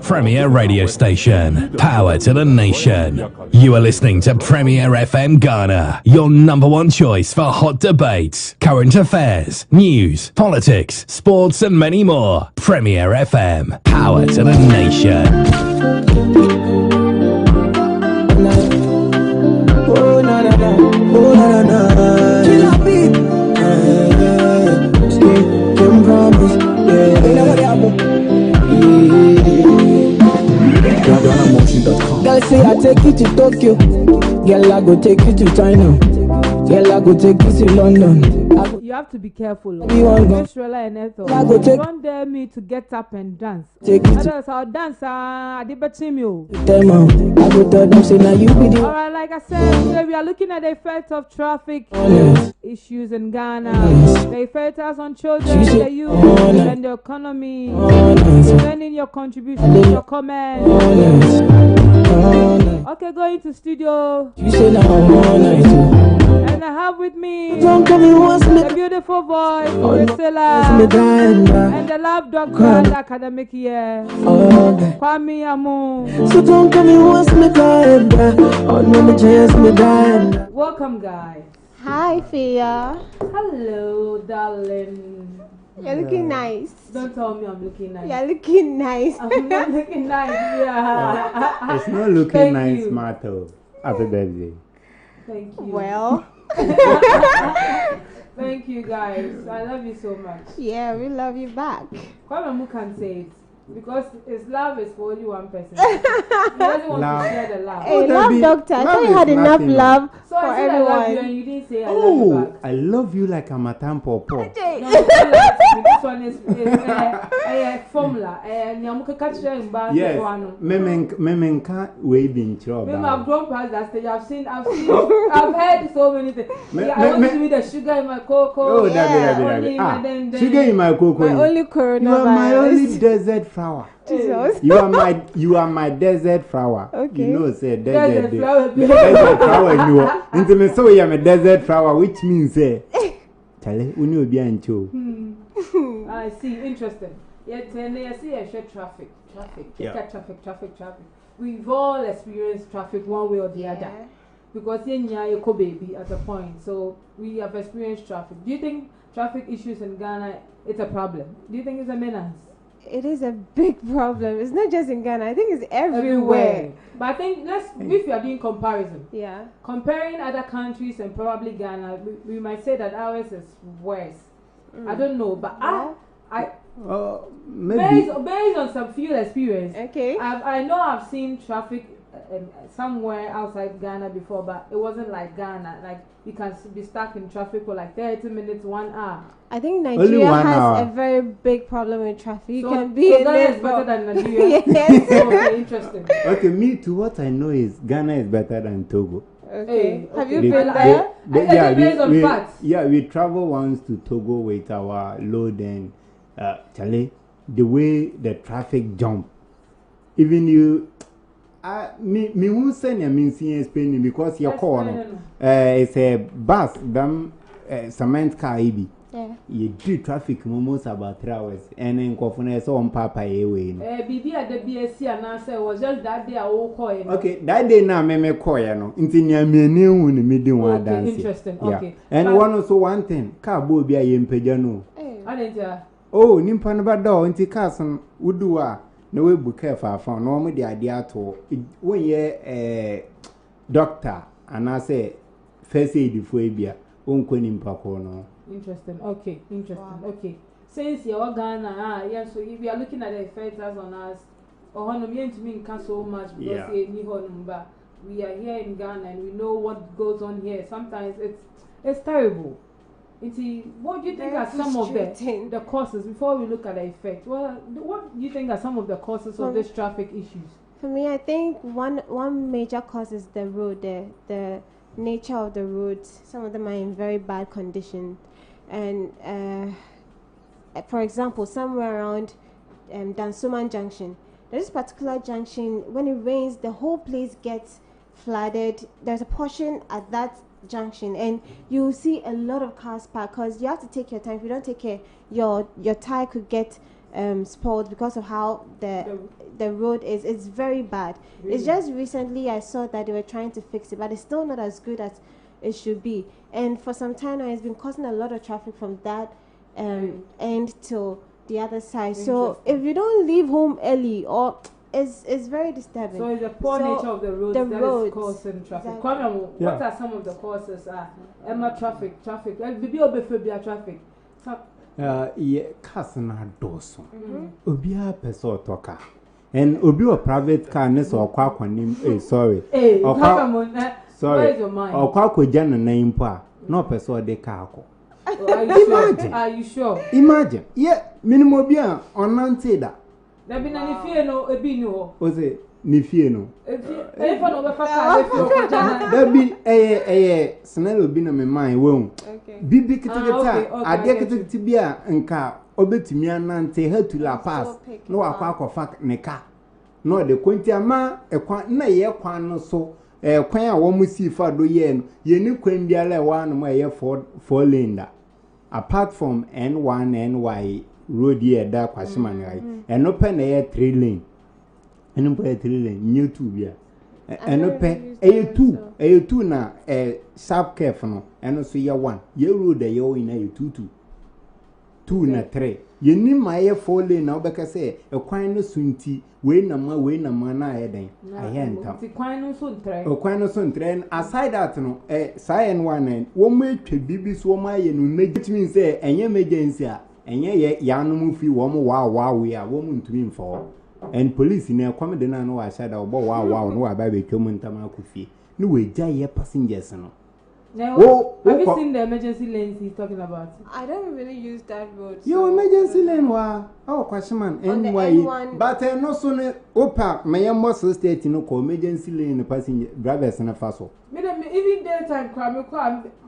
Premier radio station, power to the nation. You are listening to Premier FM Ghana, your number one choice for hot debates, current affairs, news, politics, sports, and many more. Premier FM, power to the nation. Oh, na na na, oh, na na na. Killer beat. Can promise, Girl say I take you to Tokyo. Girl I go take you to China. Girl I go take you to London. You have to be careful. Israel and Ethel. Don't dare me to get up and dance. Others I'll dance. I did bet you. I go tell them say now you be the. Alright, like I said, today we are looking at the effect of traffic issues in Ghana. The effect has on children, the youth, and the economy. Send in your contribution, your comments. Okay, going to studio. And I have with me the beautiful voice, Priscilla, and the love doctor in the academic year, Kwame Amu. So don't come in once me die, Welcome, guys. Hi, Fia. Hello, darling. You're looking nice. Don't tell me I'm looking nice. You're looking nice. I'm not looking nice, yeah. It's not looking Thank nice, you. Martha. Happy birthday. Thank you. Well. Thank you, guys. I love you so much. Yeah, we love you back. Kwame can say it. Because his love is for only one person. He doesn't want to share the love. Hey, love doctor. I thought you had enough love so for I said everyone. I love you and you didn't say I love you back. I love you like I'm a tampo. No, this one is a formula. Yes, Memenka waving trouble. Remember, I've grown past that stage. I've heard so many things. I want to be the sugar in my cocoa. Oh, sugar in my cocoa. My only coronavirus. You are my only desert flower. Jesus. You are my desert flower. Okay. You know, say Desert flower. desert flower. You know, into me so I'm a desert flower, which means Charlie, we know behind you. I see. Interesting. Yet, I see a traffic. Yeah. Traffic. We've all experienced traffic one way or the other. Because you're baby at a point. So we have experienced traffic. Do you think traffic issues in Ghana it's a problem? Do you think it's a menace? It is a big problem. It's not just in Ghana. I think it's everywhere. But I think if you are doing comparison, comparing other countries and probably Ghana, we might say that ours is worse. I don't know, but maybe based on some field experience, okay. I know I've seen traffic somewhere outside Ghana before, but it wasn't like Ghana. Like you can be stuck in traffic for like 30 minutes, 1 hour. I think Nigeria has a very big problem with traffic. You can be in Ghana there is better than Nigeria. Yes. Okay, interesting. Okay, me too. What I know is Ghana is better than Togo. Okay. Have you They- been there? we travel once to Togo with our load and Charlie, the way the traffic jump, even you. Me won't send you mean seeing Spain because your corner. It's a bus, cement car, EB. Yeah. You do traffic almost about 3 hours, and then Kofuna is on Papa away. BB at the BSC and answer was just that day I will call him. Okay, that day now, me call you know. Intinya me new one medium one dance. Interesting. Yeah. Okay. And one thing, car bo be a yempejano. I didn't. Oh, nimpa no bado inti carson woodua. No way book for phone. No, the idea to when ye doctor and I say first aid for Abia. No. Interesting. Okay. Okay. Since you're Ghana, so if you are looking at the effects on us, or to me so much because we are here in Ghana and we know what goes on here. Sometimes it's terrible. What do you think are some of the causes before we look at the effect? Well, what do you think are some of the causes of these traffic issues? For me, I think one major cause is the road, the nature of the roads. Some of them are in very bad condition, and for example, somewhere around Dansoman Junction, there's this particular junction. When it rains, the whole place gets flooded. There's a portion at that junction and you see a lot of cars parked because you have to take your time. If you don't take care, your tire could get spoiled because of how the road is. It's very bad. Really? It's just recently I saw that they were trying to fix it, but it's still not as good as it should be. And for some time now, it's been causing a lot of traffic from that end to the other side. So if you don't leave home early, or it's very disturbing. So it's the poor nature of the roads that is causing traffic. Exactly. What are some of the causes? Traffic. Traffic. Yeah, cars na doso. Obia person toka. And obi a private car ne so kwa nim sorry. Sorry. Where is your mind? Okwa jana na impo no person de car ko. Are you sure? Imagine. Yeah, minimum bia onante da. There be any fear no ebi no. Was it Nifie no? If no be fa There be Snell be na me mind won. Bibi kitikita ade kitikiti bia nka obetumi anante hatula pass no akwa neka no de kwenti ama ekwan na ye kwan no so kwan a wo musi fa do ye no ye ni kwan bia la wa no ye four lane da apart from N1 NY road here da kwashima ni ai eno pe na ye 3 lane eno pe 3 lane nye 2 bia eno pe 2 na sharp curve no eno so ye 1 ye road ye o ina ye 2 na 3 ye ni ma ye 4 lane na obeka say ekwan no sunti we na ma na ye den aye ntam ti kwan no so ntre ekwan no so ntre aside that no sai N1 wo ma etwa bibi so wo ma ye no mean say enye emergency a enye ye yanom fi wo mo wow we a wo mo ntumi mfo and police na come de na no wa shada wo wow no wa ba be twam ntam akofie no we gya ye passengers no. Now, have you seen the emergency lanes he's talking about? I don't really use that road. Your emergency lane wa question man N1 but no soon opa my muscle state no ko emergency lane passenger drivers na faso. Me even daytime crime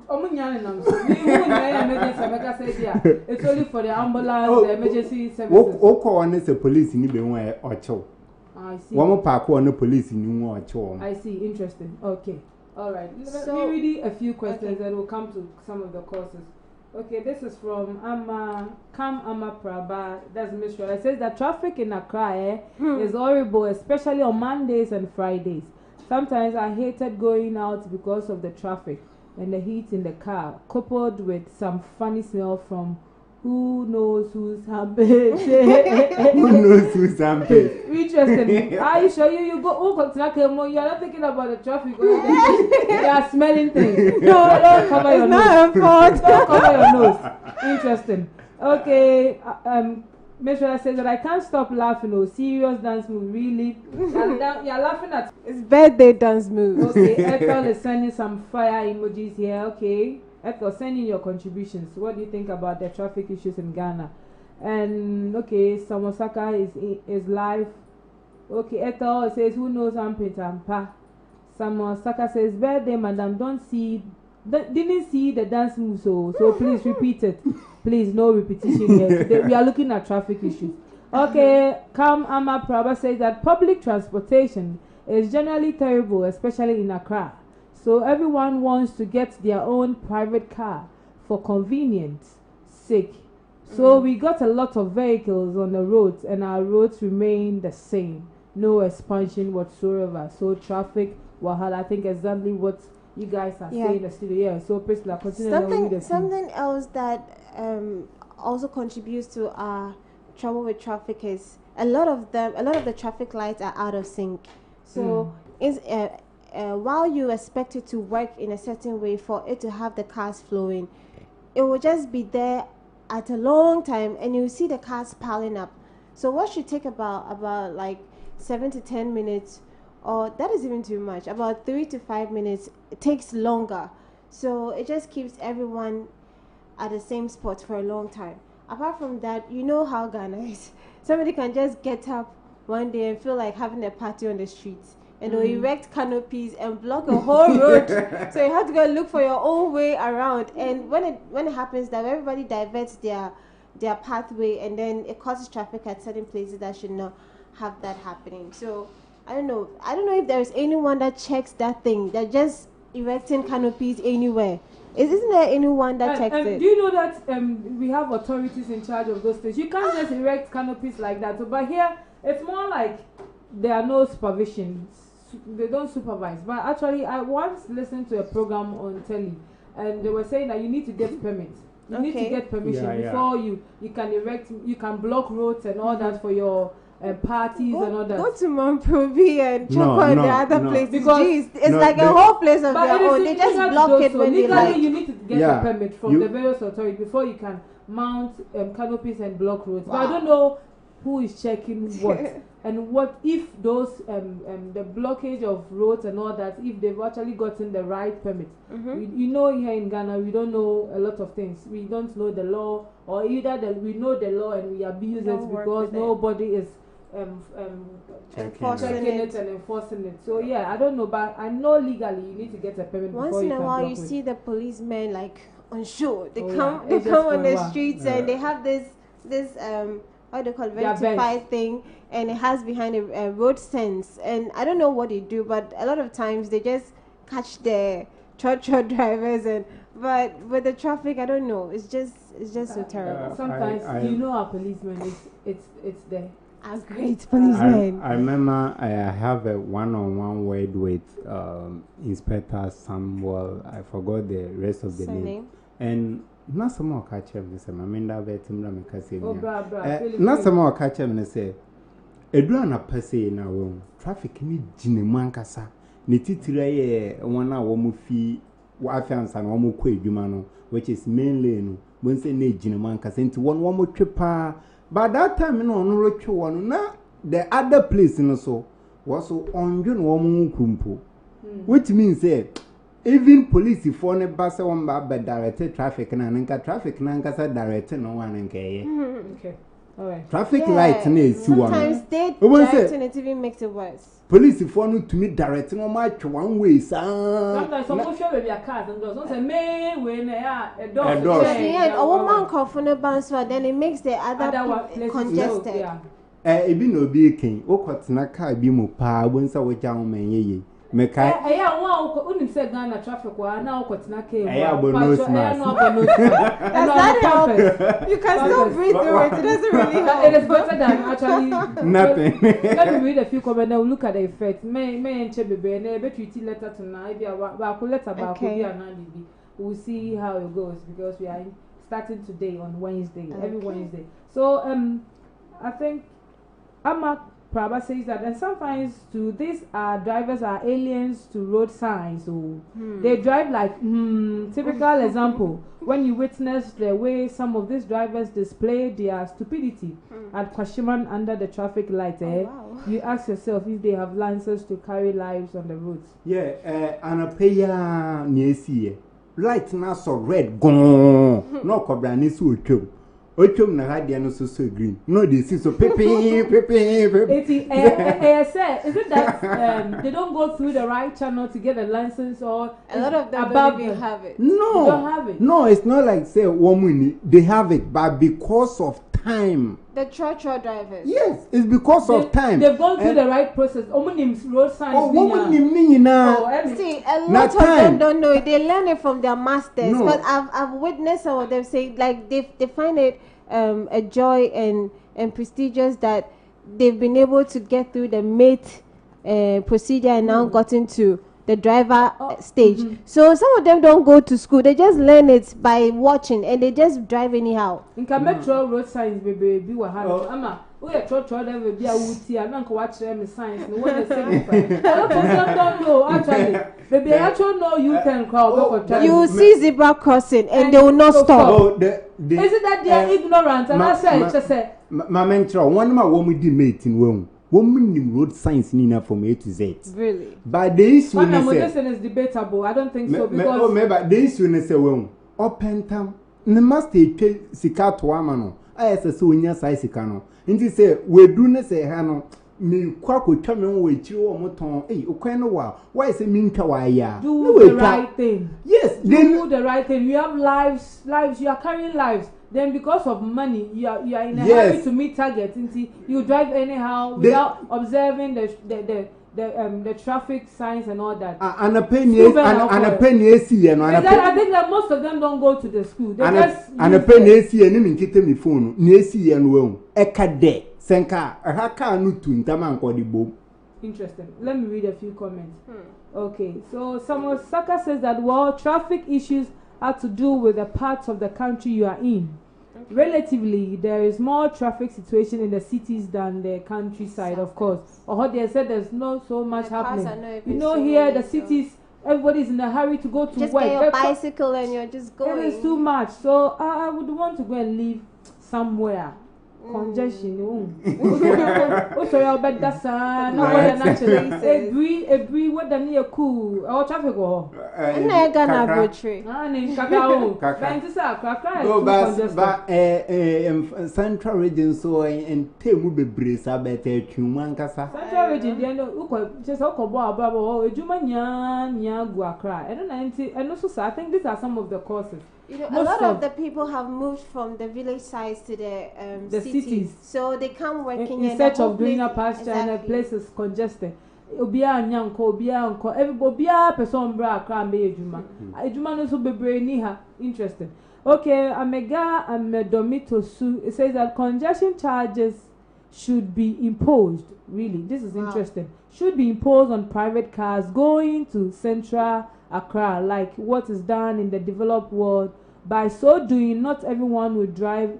omunyane nam so me emergency make say there it's only for the ambulance the emergency services. Oko on the police ni be won ocho. I see. One park on the police ni won ocho. I see, interesting. Okay. All right. Let me read a few questions and we'll come to some of the courses. Okay, this is from Amma Prabha. That's Miss It says that traffic in Accra is horrible, especially on Mondays and Fridays. Sometimes I hated going out because of the traffic and the heat in the car, coupled with some funny smell from who knows who's armpit. Who knows who's armpit? Interesting. Are you sure you go you're not thinking about the traffic. You are smelling things. No, don't cover your nose. Don't cover your nose. Interesting. Okay. Meshwara says that I can't stop laughing. Oh, serious dance move. Really? You're laughing at it's birthday dance move. Okay. Ethel is sending some fire emojis here. Okay. Ethel, send in your contributions. What do you think about the traffic issues in Ghana? And okay, Samosaka is live. Okay, Ethel says, who knows Ampit Ampa? Samosaka says, birthday, madam, didn't see the dance move, so please repeat it. Please, no repetition here. Today, we are looking at traffic issues. Okay, Amma Prabha says that public transportation is generally terrible, especially in Accra. So everyone wants to get their own private car for convenience sake. So we got a lot of vehicles on the roads and our roads remain the same. No expansion whatsoever. So traffic, wahala, I think exactly what you guys are saying in the studio. Yeah, so Priscilla, continue. Something else that also contributes to our trouble with traffic is a lot of the traffic lights are out of sync. So while you expect it to work in a certain way for it to have the cars flowing, it will just be there at a long time and you see the cars piling up. So what should take about like 7 to 10 minutes, or that is even too much, about 3 to 5 minutes, it takes longer. So it just keeps everyone at the same spot for a long time. Apart from that, you know how Ghana is. Somebody can just get up one day and feel like having a party on the streets. And they'll erect canopies and block a whole road. So you have to go look for your own way around. And when it happens that everybody diverts their pathway, and then it causes traffic at certain places that should not have that happening. So I don't know if there is anyone that checks that thing, that just erecting canopies anywhere. Isn't there anyone that checks it? Do you know that we have authorities in charge of those things? You can't just erect canopies like that. So, but here it's more like there are no supervision. They don't supervise. But actually, I once listened to a program on telly, and they were saying that you need to get permits. You need to get permission before you can erect, you can block roads and all that for your parties and all that. Go to Mamprovi and check on the other places. Because it's like a whole place of their own. They just block it when they like. You need to get a permit from the various authorities before you can mount canopies and block roads. But I don't know who is checking what. And what if those the blockage of roads and all that, if they've actually gotten the right permit? You know, here in Ghana we don't know a lot of things. We don't know the law, or either we know the law and we abuse it because nobody is checking it and enforcing it. So yeah, I don't know, but I know legally you need to get a permit. Once in a while, you see the policemen like on show. They come just on the streets and they have this what they call rectified thing, and it has behind a road sense. And I don't know what they do, but a lot of times they just catch the truck drivers but with the traffic, I don't know. It's just so terrible. Sometimes our policemen, it's there. Our great policemen. I remember I have a one-on-one word with Inspector Samuel. I forgot the rest of the name. And not some more catch him. This I mean that very timber me kasi. Not some more catch him and say, "Edwana pese na room traffic ni jinemu ankasa. Ni titire ye wana womu fi wafiansa na womu kwe edwuma no, which is mainly no. When say ne jinemu ankasa nti one womu trepa. But that time no no retwe one na the other place no so was so onjo no womu kumpo. Which means say even police for ne basa one ba direct traffic na nka traffic na nka direct no one nka okay. All right. Traffic light na esi one. Sometimes they directing it even makes it worse. Police for no to me direct no match one way sa. Sometimes some show be a car and does. Say me we na a door. Yeah, a woman call for no bounce then it makes the other congested. Ebi no be king. O kwatena car bi mu pa bonsa wo ja wo menye Mekai. Unim say Ghana traffic wa na okotina ke. You can still breathe through it. It doesn't really help. It is better than actually nothing. Let me read a few comments and we'll look at the effect. May enche bebe na be treat letter tonight. Ba ko letter ba ko bi analibi. We'll see how it goes because we are starting today on Wednesday, every Wednesday. So I think Prabha says that, and sometimes to these drivers are aliens to road signs, so they drive like typical example. When you witness the way some of these drivers display their stupidity at Kwashiman under the traffic light, you ask yourself if they have licenses to carry lives on the roads. Yeah, and a payer near light now so red gone, no cobra ni so chum. Ochum na radio no so green. No, they see so pepe. Is it that they don't go through the right channel to get a license, or a lot of them don't even have it? No, they don't have it. No, it's not like say woman they have it, but because of time. The truck drivers. Yes, it's because of time. They've gone through the right process. Road signs. See, a lot of them don't know it. They learn it from their masters. No. But I've witnessed some of them say like they find it a joy and prestigious that they've been able to get through the mate procedure and now gotten to the driver stage. So some of them don't go to school. They just learn it by watching and they just drive anyhow. In metro road signs baby ama we truck them will be a wuti and uncle watch them signs no one say a lot of them don't know actually. Baby actually know you can crowd. You see zebra crossing and they will not stop. Is it that they are ignorant? And I say my mentor one ma woman di mate in one. Woman road signs nina from A to Z. Really? But the issue is debatable. I don't think so because but the issue is say open time. Ne must take sika to amano. I say so nya size sika no. Nti say we do ne say ha no me kwa ko twa me wo echi wo moton okwan no wa why say me nka wa ya. Do the right thing. Yes, do the right thing. You have lives, you are carrying lives. Then because of money, you are in a hurry to meet targets. You drive anyhow without observing the traffic signs and all that. And a penny AC and I think that most of them don't go to the school. They just and a penny AC and him kite me phone. AC and well. Ekade senka a haka no to ntaman ko di bo. Interesting. Let me read a few comments. Okay, so Samuel Saka says that traffic issues are to do with the parts of the country you are in. Relatively, there is more traffic situation in the cities than the countryside, of course. Or they said there's not so much happening. Here the cities, everybody's in a hurry to go to just work. Just get your bicycle and you're just going. It is too much. So I would want to go and live somewhere congestion. Also, your bed that's naturally every what the near cool or traffic or. And I got a arbitrary. But Central Region so and Temu be brace a better Chumancasa. Central Region, just a couple of Jumania Guacra. And also, I think these are some of the causes. You know, a lot of the people have moved from the village sides to the cities. So they come working in search of greener pasture and the place is congested. Obia nyanko, everybody, person bra cram be ejuma. Ejuma no so bebre ni ha interested. Okay, Amega Domito Su. It says that congestion charges should be imposed. Really, this is interesting. Should be imposed on private cars going to Central Accra, like what is done in the developed world. By so doing, not everyone would drive,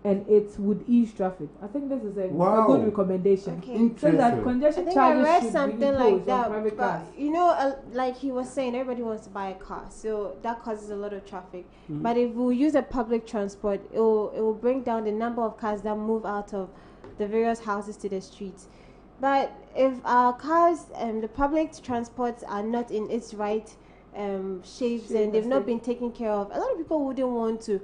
and it would ease traffic. I think this is a good recommendation. Okay. So that congestion charges should something be imposed like that, on private cars. You know, like he was saying, everybody wants to buy a car, so that causes a lot of traffic. But if we use a public transport, it will bring down the number of cars that move out of the various houses to the streets. But if our cars and the public transports are not in its right shapes and they've not been taken care of, a lot of people wouldn't want to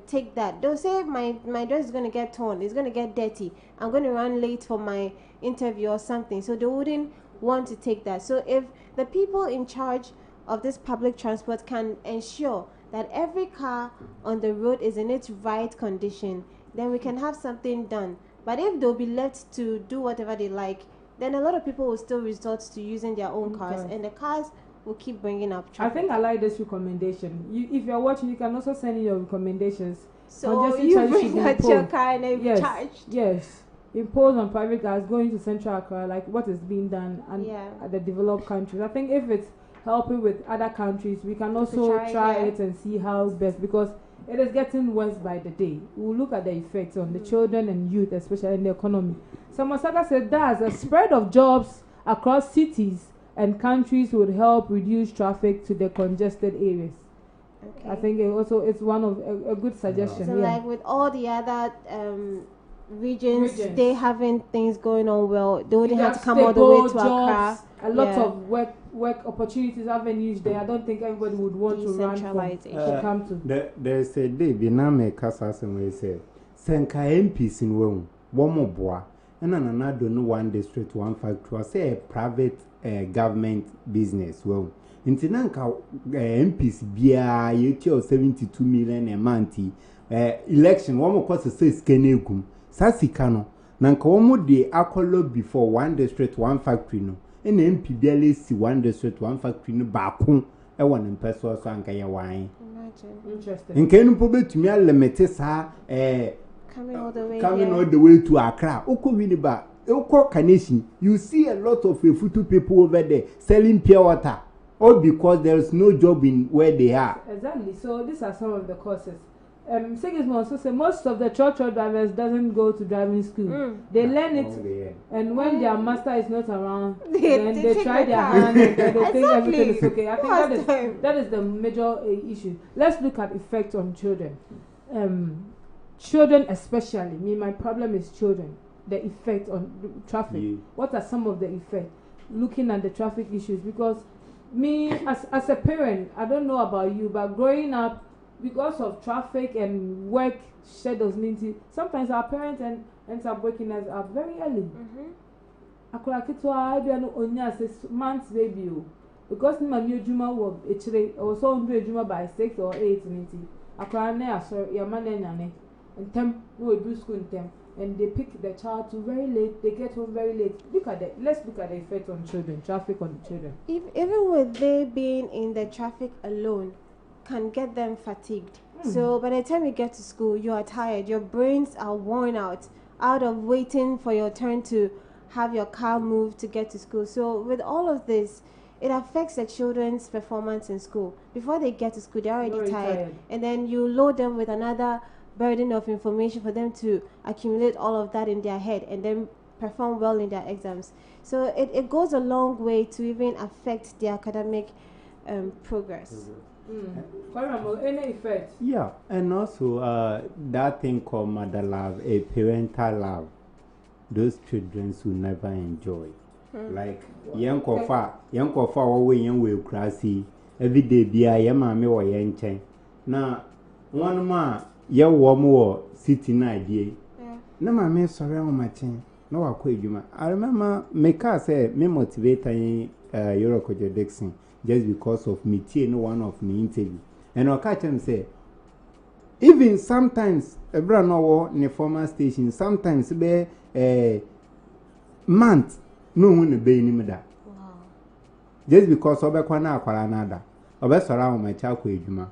take that. They'll say my dress is going to get torn, it's going to get dirty, I'm going to run late for my interview or something, so they wouldn't want to take that. So if the people in charge of this public transport can ensure that every car on the road is in its right condition, then we can have something done. But if they'll be left to do whatever they like, then a lot of people will still resort to using their own cars, and the cars will keep bringing up traffic. I think I like this recommendation. If you're watching, you can also send in your recommendations. So you bring out your car and then be charged. Yes. Impose on private cars going to Central Accra, like what is being done at the developed countries. I think if it's helping with other countries, we can also try it and see how best, because it is getting worse by the day. We'll look at the effects on the children and youth, especially in the economy. Samasaka said that a spread of jobs across cities and countries would help reduce traffic to the congested areas. Okay. I think it's one of a good suggestion. So like with all the other regions, they having things going on well, they wouldn't have to come all the way to Accra. A lot of work opportunities, avenues there. I don't think everybody would want to run to come to. There's a day Biname Casas and we say Senka MPs in Rome, one more bois, and another no one district, one factory, say a private government business. Well, in Tinanka MPs BI, you 72 million a month. Election, one more course says Kenegum, Sasikano, Nankomo de Akolo before one district, one factory. No. And MP barely see one district, one factory no backroom, a one in person so and kaya wine. Interesting. In Kenu Pobe to me, limited coming all the way to Accra. Oko Winiba, Oko Kaneshi, you see a lot of Futu people over there selling pure water, all because there is no job in where they are. Exactly. So these are some of the causes. Sigismund also said most of the church drivers doesn't go to driving school. They learn it, and when their master is not around, then they try their hand and they think everything is okay. I think that is the major issue. Let's look at effect on children. Children especially. My problem is children. The effect on traffic. What are some of the effects? Looking at the traffic issues, because me as a parent, I don't know about you, but growing up, because of traffic and work schedules, sometimes our parents ends up waking us up very early. I don't know 6 months baby, because my new juma was actually also on juma by 6 or 8 minutes. Your man and them no do school in them, and they pick the child to very late. They get home very late. Let's look at the effect on children, traffic on the children. Even with they being in the traffic alone, can get them fatigued. So by the time you get to school, you are tired, your brains are worn out of waiting for your turn to have your car moved to get to school. So with all of this, it affects the children's performance in school. Before they get to school, they're already tired, and then you load them with another burden of information for them to accumulate all of that in their head and then perform well in their exams. So it goes a long way to even affect their academic progress. Any effect? Yeah, and also that thing called mother love, a parental love, those children will never enjoy. Like young kofa, away young will crassy every day be a young mammy or young chain. Now, one ma, young woman sitting idea. No, my man surround my chain. No, I quit you. I remember my car said me motivate Yorokojo Dixon just because of me no one of me interview. And I'll catch him say, even sometimes a brand no in the former station, sometimes be a month no one be in that. Just because of a corner or another, or best around my child Juma.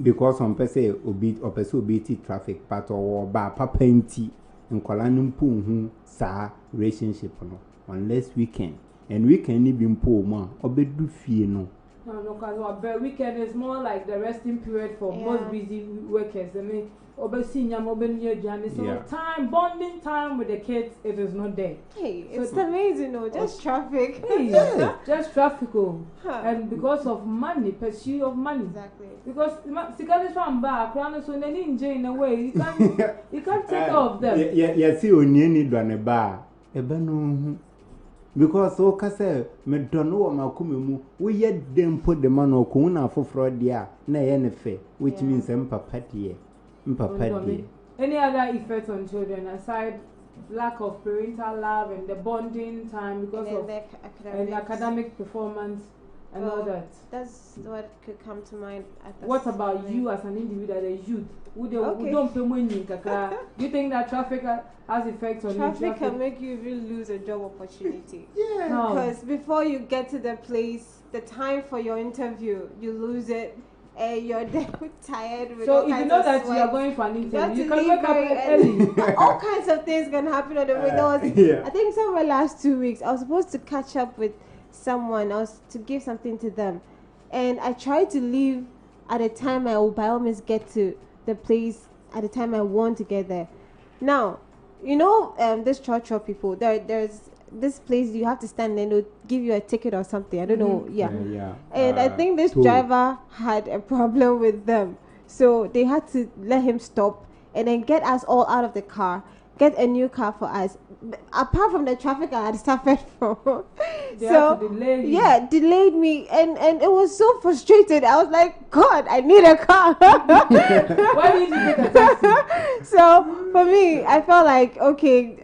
Because on per se obi or pursue BT traffic part or bar papa and Kolanum Pum sa relationship no unless weekend and weekend even poor ma or be do fear no. No, because weekend is more like the resting period for most busy workers. I mean, so time, bonding time with the kids, it is not there. Hey, it's amazing, no, just traffic. Hey, just traffic, and because of money, pursuit of money. Exactly. Because Sikalish from back, so they need in a way you can't take care of them. Yeah, see, when you need one a bar, a bano. Because so kase me don't know ma kumimu we yet them put the man or kuna for fraud dia na yenefe which means papa die. Any other effects on children aside lack of parental love and the bonding time because of the academic performance and all that? That's what could come to mind at the What about you as an individual, a youth? Who don't pay money? Do you think that traffic has effects on you? Traffic can make you even lose a job opportunity. Yeah. Because before you get to the place, the time for your interview, you lose it. You're tired with so all if kinds you know of that sweat. you are going for an interview, you have can to wake up early. All kinds of things can happen on the way. I think somewhere last 2 weeks, I was supposed to catch up with someone. I was to give something to them, and I tried to leave at a time I will by all means get to the place at the time I want to get there. Now, you know, this church people, there's this place you have to stand and they'll give you a ticket or something. I don't know. Yeah. And I think this driver had a problem with them. So they had to let him stop and then get us all out of the car, get a new car for us. Apart from the traffic I had suffered from. Delayed me and it was so frustrated. I was like, God, I need a car. Why did you get a taxi? So for me, I felt like, okay,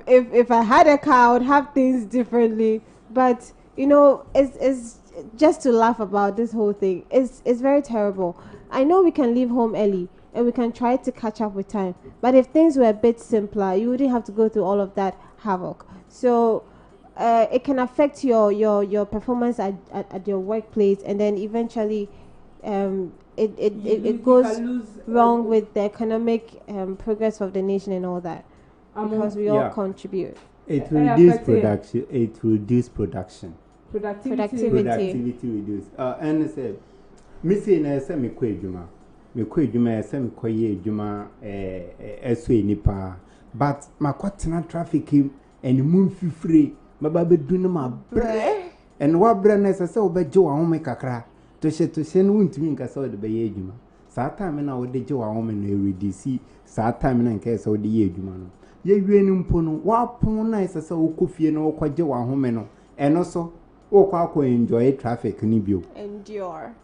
if I had a car, I would have things differently. But you know, it's just to laugh about this whole thing. It's very terrible. I know we can leave home early and we can try to catch up with time. But if things were a bit simpler, you wouldn't have to go through all of that havoc. So it can affect your performance at your workplace, and then eventually it goes wrong with the economic progress of the nation and all that, because we all contribute. It will reduce production. It will reduce production. Productivity reduce. And say, Missy na say me kwejuma. Me kwejuma say me koye ejuma eswe nipa. But makwatena traffic and moon free. Baba be do no ma bre. And what bre na say obeje wa home kakra. To she no ntumi nka say de be ye ejuma. Saa time na wo de je wa home na reduce. Saa time na nka say wo de ye ejuma no. Ye wie ni mpo no wa pon na say say wo kofie no wo kwaje wa home no. Eno so wo kwa enjoy traffic ni bio. Endure.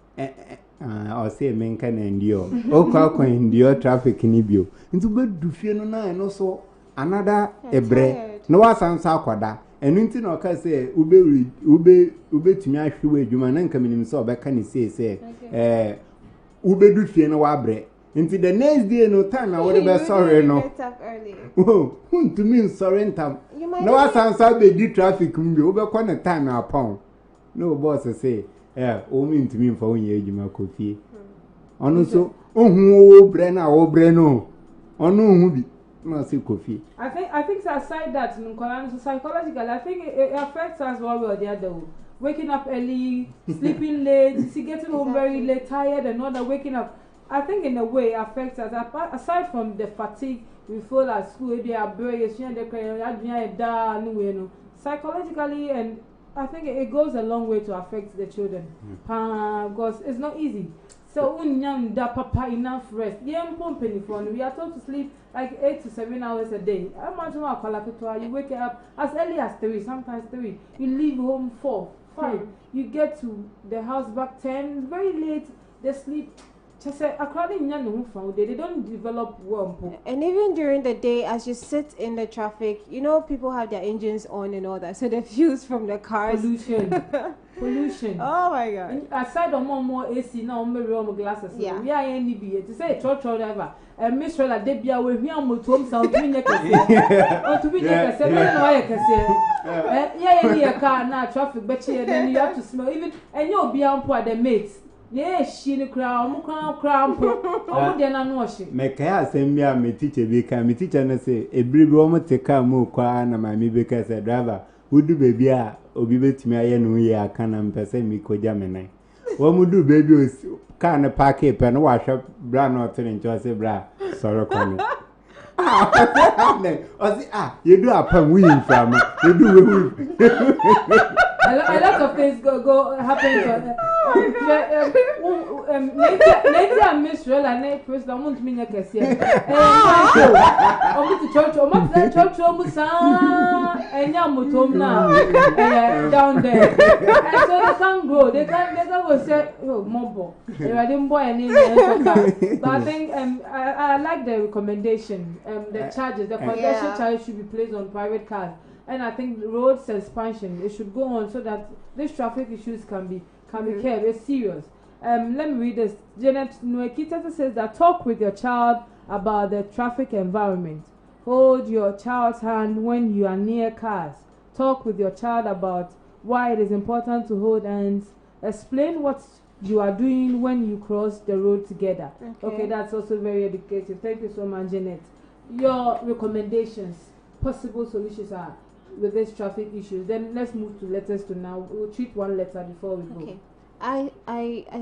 Or say men can endure. O kwa endure traffic ni bio. Ntu be du fie no na eno so another ebre. No wa sansa akwada. Enu nti na oka say ube tumi ahwe adwuma na nka minim say obeka ni say ube du fie no wa bre. Nti the next day no time I would be sorry no. Oh, to me sorry ntam. No wa sansa be di traffic mbi ube kwa na time upon. No boss say o mean to me for onye adwuma kofie. Ono so ohun o bre na o bre no. Ono ohun bi. I think aside that, psychologically, I think it affects us one way or the other. Waking up early, sleeping late, getting home very late, tired, and all that. Waking up, I think in a way affects us. Aside from the fatigue we feel at school, they are brave, psychologically and I think it goes a long way to affect the children. Because it's not easy. So unyam da papa enough rest. Young company phone. We are told to sleep like 8 to 7 hours a day. I imagine you wake up as early as 3, sometimes 3. You leave home 4, 5. You get to the house back 10, very late. They sleep. They don't develop well. And even during the day, as you sit in the traffic, you know, people have their engines on and all that, so the fumes from the cars. Pollution. Oh my God. Aside of more AC, now more glasses. Yeah. We are any be to say church driver. And Miss Rella, they be away here on Mutum South Winia. Or to be next, yeah, car now traffic, but then you have to smell even, and you'll be on the mates. Yes, she the crown, oh, then I'm washing. Make her send me a teacher because my teacher and say, a brief woman take a more crown and my me because a driver would do baby or be with me. I know ya can and person me co Gemini. What would do baby can a pack a pen wash up brown or turning to say bra, sorrow coming. You do a pen winning from you do. A lot of things go happen. Later, Miss Rella, and April, I want me to see it. To church, or much that church almost and Yamutom now down there. And so they can't grow. They will say, oh, Mobo. I didn't buy any. But I think I like the recommendation. The charges, the foundation charge should be placed on private cars. And I think roads expansion, it should go on so that these traffic issues can be cared. It's serious. Let me read this. Janet Nwekita says that talk with your child about the traffic environment. Hold your child's hand when you are near cars. Talk with your child about why it is important to hold hands. Explain what you are doing when you cross the road together. Okay, that's also very educative. Thank you so much, Janet. Your recommendations, possible solutions are with these traffic issues. Then let's move to letters to now. We'll treat one letter before we go. Okay. I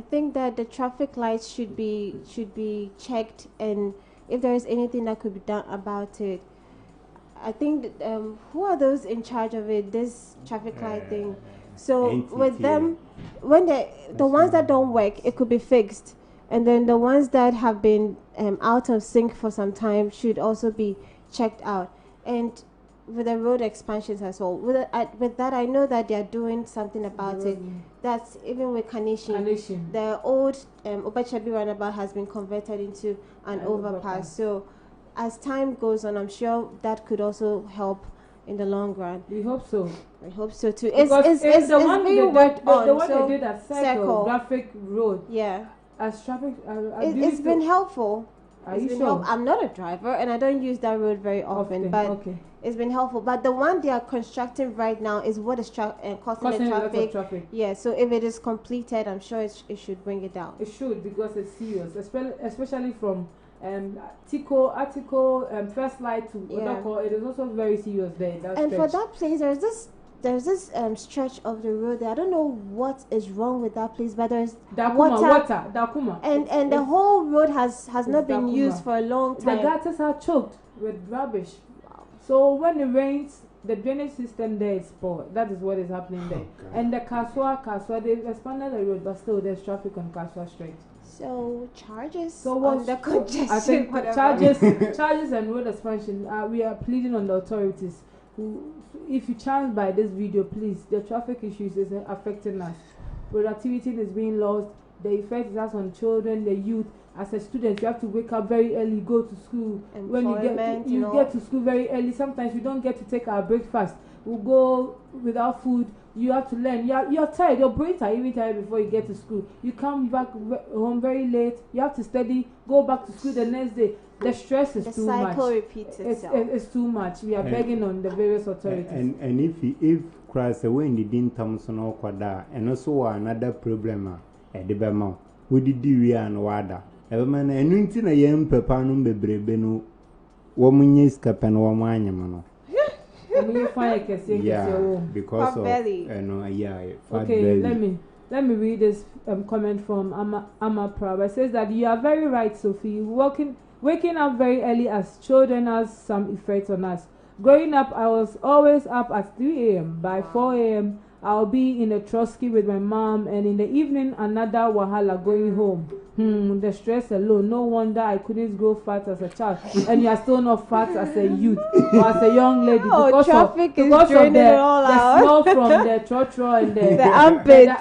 think that the traffic lights should be checked, and if there is anything that could be done about it. I think who are those in charge of it, this traffic light thing? So NTT. With them, when the ones that don't work, it could be fixed, and then the ones that have been out of sync for some time should also be checked out. And with the road expansions as well. With that, I know that they are doing something about it. That's even with Kanishin. The old Obachabi runabout has been converted into an overpass. So as time goes on, I'm sure that could also help in the long run. We hope so. I hope so too. It's the one they did at Circle Graphic Road. Yeah. As traffic, it's been helpful. Are you sure? I'm not a driver and I don't use that road very often, but it's been helpful. But the one they are constructing right now is what is causing the traffic. Yeah, so if it is completed, I'm sure it should bring it down. It should, because it's serious, especially from Atiko, First Light to Odako. It is also very serious there. And for that place, there's this stretch of the road there. I don't know what is wrong with that place, but there's water. And the whole road has not been used for a long time. The gutters are choked with rubbish. Wow. So when it rains, the drainage system there is poor. That is what is happening there. And the Kaswa, they've expanded the road, but still there's traffic on Kaswa Street. So charges on the congestion. I think charges and road expansion. We are pleading on the authorities. If you chance by this video, please, the traffic issues is affecting us. Productivity is being lost. The effect it has on children, the youth. As a student, you have to wake up very early, go to school. When you get to school very early, sometimes we don't get to take our breakfast. We'll go without food. You have to learn. You're tired. Your brains are even tired before you get to school. You come back home very late. You have to study. Go back to school the next day. The stress is too much. The cycle repeats itself. It's too much. We are begging on the various authorities. And if Christ when the Dean Thompson or Quada, and also another problem at the Bama, we did we and Wada. Everman and Nintin a young pepanum bebrebeno, woman is capan or mine. Because of okay, let me read this comment from Amma Prab. It says that you are very right, Sophie. Waking up very early as children has some effect on us. Growing up, I was always up at 3 a.m. By 4 a.m., I'll be in a Trotsky with my mom, and in the evening another wahala going home. The stress alone. No wonder I couldn't grow fat as a child, and you are still not fat as a youth or as a young lady because of the smell from the trotro and the armpits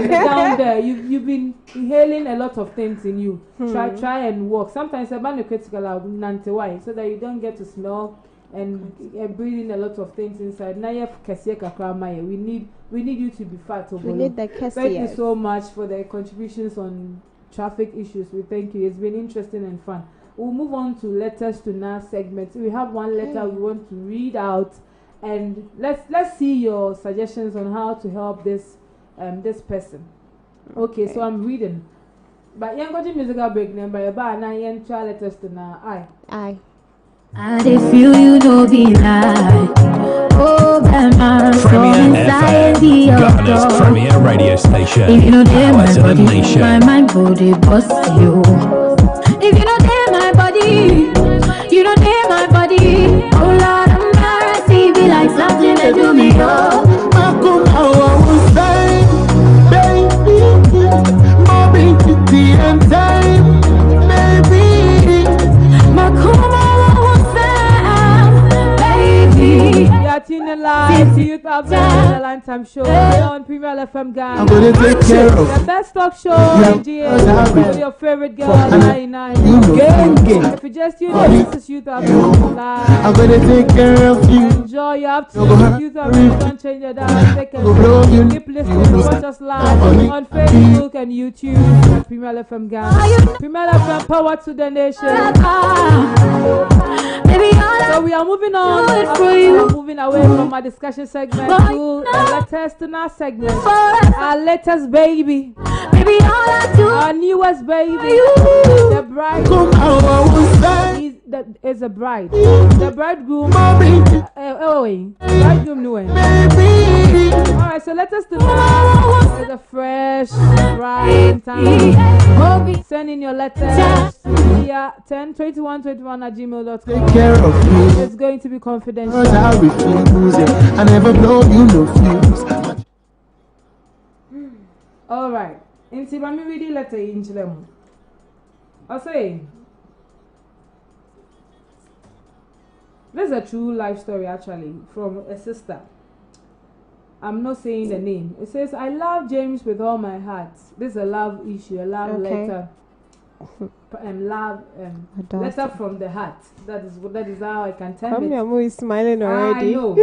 down there. You've been inhaling a lot of things in you. Try and walk. Sometimes a man critical out why so that you don't get to smell and breathing a lot of things inside. We need you to be fat. We need the Thank you so much for the contributions on traffic issues. We thank you. It's been interesting and fun. We'll move on to letters to now segment. We have one letter we want to read out, and let's see your suggestions on how to help this person. Okay, so I'm reading. But young got musical break number about 9 try letters to now. Aye. I feel you know be like oh man, Premier FM, Ghana's premier radio station. If you know them, Power my to the body, nation. my body bust you. If you know them, my body, you know them, my body. Oh Lord, I'm mercy, be like something that do me oh. Tuning live to Youth Up the Lunchtime Show on Premier FM Ghana. I'm gonna take care of the best talk show in GA with your favorite girl, 99. If you just tune in, this is Youth Up live. I'm gonna take care of you. Enjoy your afternoon. Youth Up, don't change your dial. Take a keep listening. Watch us live on Facebook and YouTube at Premier FM Ghana. Premier FM, power to the nation. So we are moving on. We are moving away from our discussion segment to letters to now segment. Our latest baby, our newest baby, the bride is a bride. The bridegroom. Bridegroom new. Alright, so letters to now is a fresh bride time. Send in your letters via 102121@gmail.com. Take care of you. It's going to be confidential. I refuse, I never blow you no fuse. Alright. Inti mami read letter in Chilemu. I'll say this is a true life story actually from a sister. I'm not saying the name. It says, I love James with all my heart. This is a love issue, a love letter. Letter from the heart. That is how I can tell it. I'm always smiling already. I know.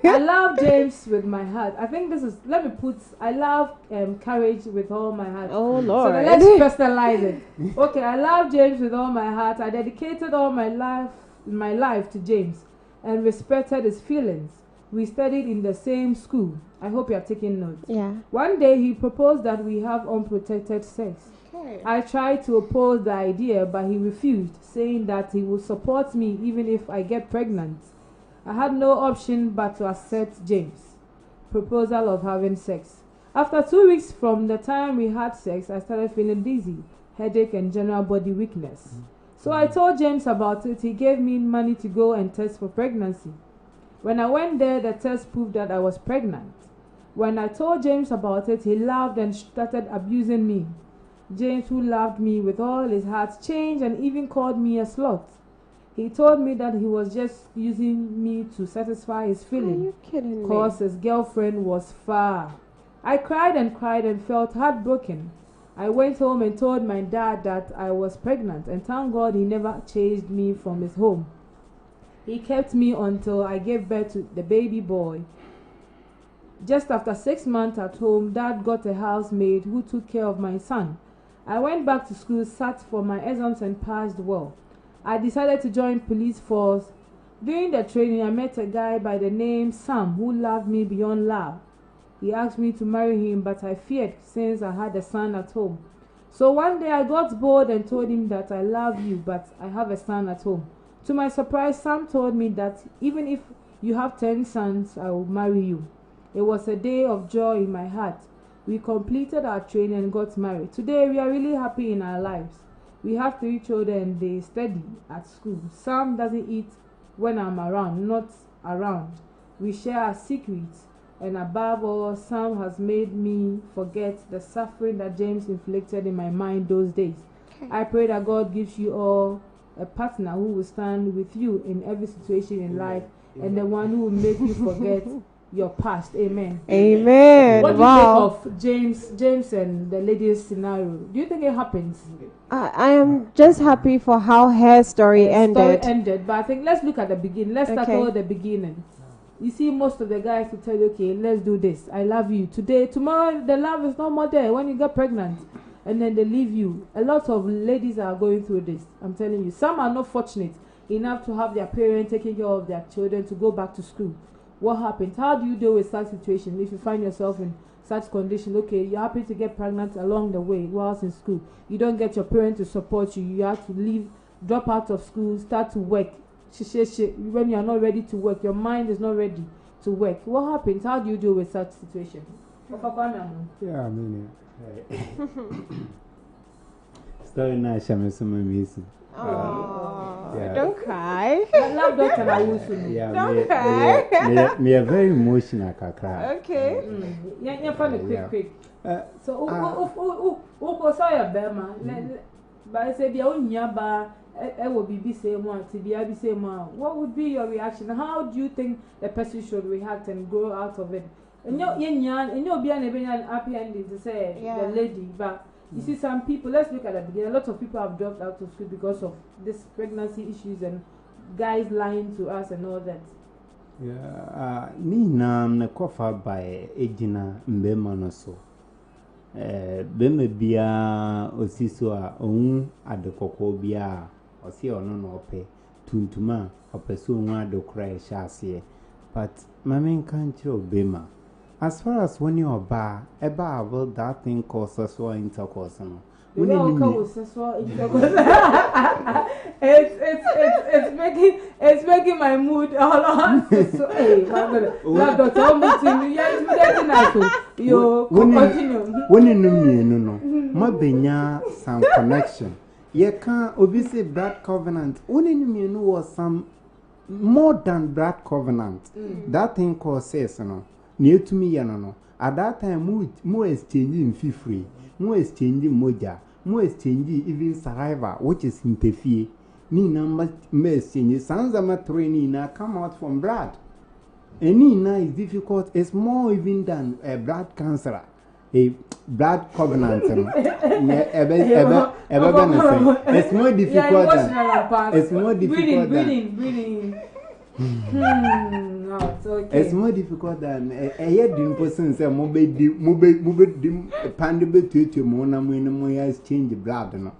I love James with my heart. I think this is. Let me put. I love courage with all my heart. Oh Lord. So let's personalize it. Okay, I love James with all my heart. I dedicated all my life to James, and respected his feelings. We studied in the same school. I hope you are taking notes. Yeah. One day he proposed that we have unprotected sex. I tried to oppose the idea, but he refused, saying that he would support me even if I get pregnant. I had no option but to accept James' proposal of having sex. After 2 weeks from the time we had sex, I started feeling dizzy, headache, and general body weakness. So I told James about it. He gave me money to go and test for pregnancy. When I went there, the test proved that I was pregnant. When I told James about it, he laughed and started abusing me. James, who loved me with all his heart, changed and even called me a slut. He told me that he was just using me to satisfy his feelings. Are you kidding me? Because his girlfriend was far. I cried and felt heartbroken. I went home and told my dad that I was pregnant, and thank God he never chased me from his home. He kept me until I gave birth to the baby boy. Just after 6 months at home, Dad got a housemaid who took care of my son. I went back to school, sat for my exams and passed well. I decided to join police force. During the training, I met a guy by the name Sam who loved me beyond love. He asked me to marry him, but I feared since I had a son at home. So one day I got bored and told him that I love you, but I have a son at home. To my surprise, Sam told me that even if you have 10 sons, I will marry you. It was a day of joy in my heart. We completed our training and got married. Today, we are really happy in our lives. We have 3 children. They study at school. Sam doesn't eat when I'm around, not around. We share our secrets. And above all, Sam has made me forget the suffering that James inflicted in my mind those days. I pray that God gives you all a partner who will stand with you in every situation in life, and the one who will make you forget your past. Amen. Amen. What do you think of James and the lady's scenario? Do you think it happens? I am just happy for how her story ended. But I think let's look at the beginning. Let's start with the beginning. You see, most of the guys will tell you, okay, let's do this. I love you. Today, tomorrow, the love is no more there when you get pregnant. And then they leave you. A lot of ladies are going through this. I'm telling you. Some are not fortunate enough to have their parents taking care of their children to go back to school. What happens? How do you deal with such situation if you find yourself in such condition? Okay, you happen to get pregnant along the way whilst in school. You don't get your parents to support you. You have to leave, drop out of school, start to work. When you are not ready to work, your mind is not ready to work. What happens? How do you deal with such situation? Yeah, I mean, story now, don't cry. Don't cry. Me are very emotional, Kakra. Okay. Yeah, funny, quick. So, who saw your Bema? But I said, your own yaba. I will be same one, TBI be same one. What would be your reaction? How do you think the person should react and grow out of it? And you'll be an happy ending to say the lady, but you see some people. Let's look at the beginning. A lot of people have dropped out of school because of this pregnancy issues and guys lying to us and all that. Yeah, Nina, na kofa by Ejina Mbemano so. Beme bia osiso a ohun adekoko bia osi ono no ope tuntuma opeso ohun adokra e hyase but mama kan kire obema as far as when you are about that thing called sexual intercourse no when you sexual intercourse it's making my mood all on so hey my doctor almost you continue when you no ma benya some connection you can obviously blood covenant when you was some more than blood covenant that thing called says no near to me no at that time mo exchanging free mo exchanging moja mo exchanging even saliva which is interfere ni number mo exchange sanzama training na come out from blood any na is difficult it's more even than a blood cancer a blood covenant it's more difficult it's more difficult breathing. No, it's okay. It's more difficult than a year person say mobile pandable to mona when exchange blood no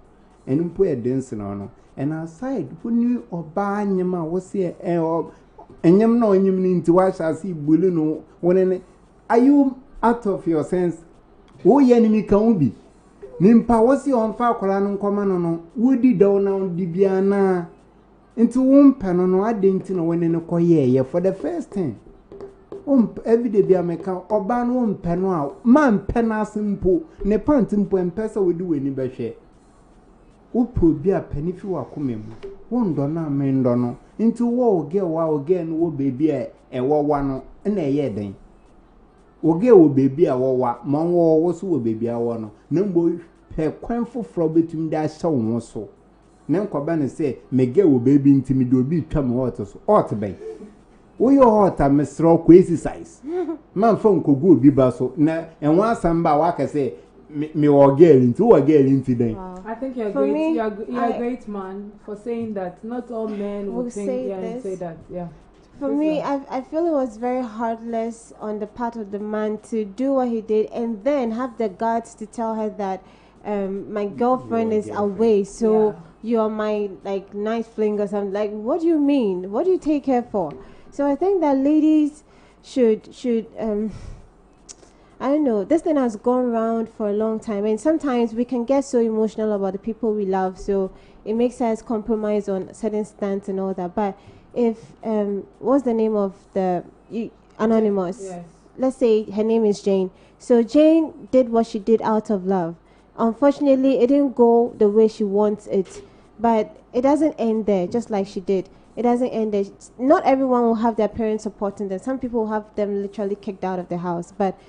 and put a dance no and outside when you or banyama was here and yam no you mean to watch as see bully when are you out of your sense? Oh, enemy can be. Nimpa was your on fire colan common no woody down on Dibiana into one pen no I didn't know when in a coyer for the first time. Every day be a mecha or ban one pen out, man penna simple, ne pantimpo and pesa will do any better. Upo be a penny if you are coming. One donna men dono into war girl while again will be a one and a year then. Oge wo baby a wowa manwo wo so wo baby a wo no nembo pe kwanfo fro betum da hye wo so ne nkoba ne se mege wo baby ntimi do bi twam hot so hot ben wo yo hot a mesro ko exercise man fa nkogu obi ba so na enwa asamba wa ka se me wo girl nti den. I think you're great. You're a great man for saying that. Not all men will think and say that. Yeah. For me, I feel it was very heartless on the part of the man to do what he did and then have the guts to tell her that my girlfriend is away, so you're my like nice fling or something. Like, what do you mean? What do you take her for? So I think that ladies should I don't know, this thing has gone around for a long time, and sometimes we can get so emotional about the people we love, so it makes us compromise on certain stance and all that. But if what's the name of the anonymous? Yes. Let's say her name is Jane. So Jane did what she did out of love. Unfortunately, it didn't go the way she wants it, but it doesn't end there. Just like she did, It doesn't end there. Not everyone will have their parents supporting them. Some people will have them literally kicked out of the house. But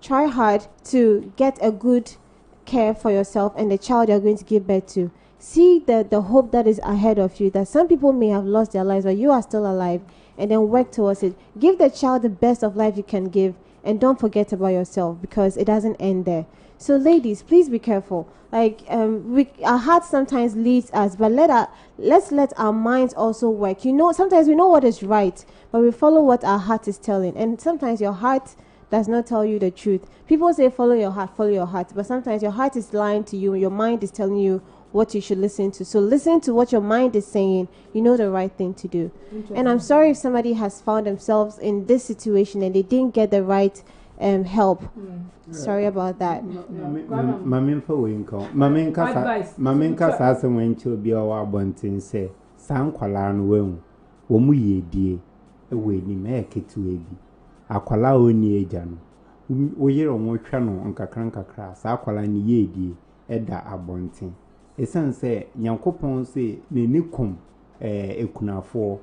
try hard to get a good care for yourself and the child you're going to give birth to. See the hope that is ahead of you, that some people may have lost their lives, but you are still alive, and then work towards it. Give the child the best of life you can give, and don't forget about yourself, because it doesn't end there. So ladies, please be careful. Like our heart sometimes leads us, but let's let our minds also work. Sometimes we know what is right, but we follow what our heart is telling. And sometimes your heart does not tell you the truth. People say follow your heart, but sometimes your heart is lying to you, and your mind is telling you what you should listen to. So listen to what your mind is saying. You know the right thing to do. And I'm sorry if somebody has found themselves in this situation and they didn't get the right help. Sorry about that. Maminka sasa wencho bi owa bontin se san kwala no wen wo mu yedie ewe ni me ketu ebi akwala oni eja no wo yere won hwa no nkakra sa akwala ni yedie eda abontin esan se nyankopon se nenikum ekunafo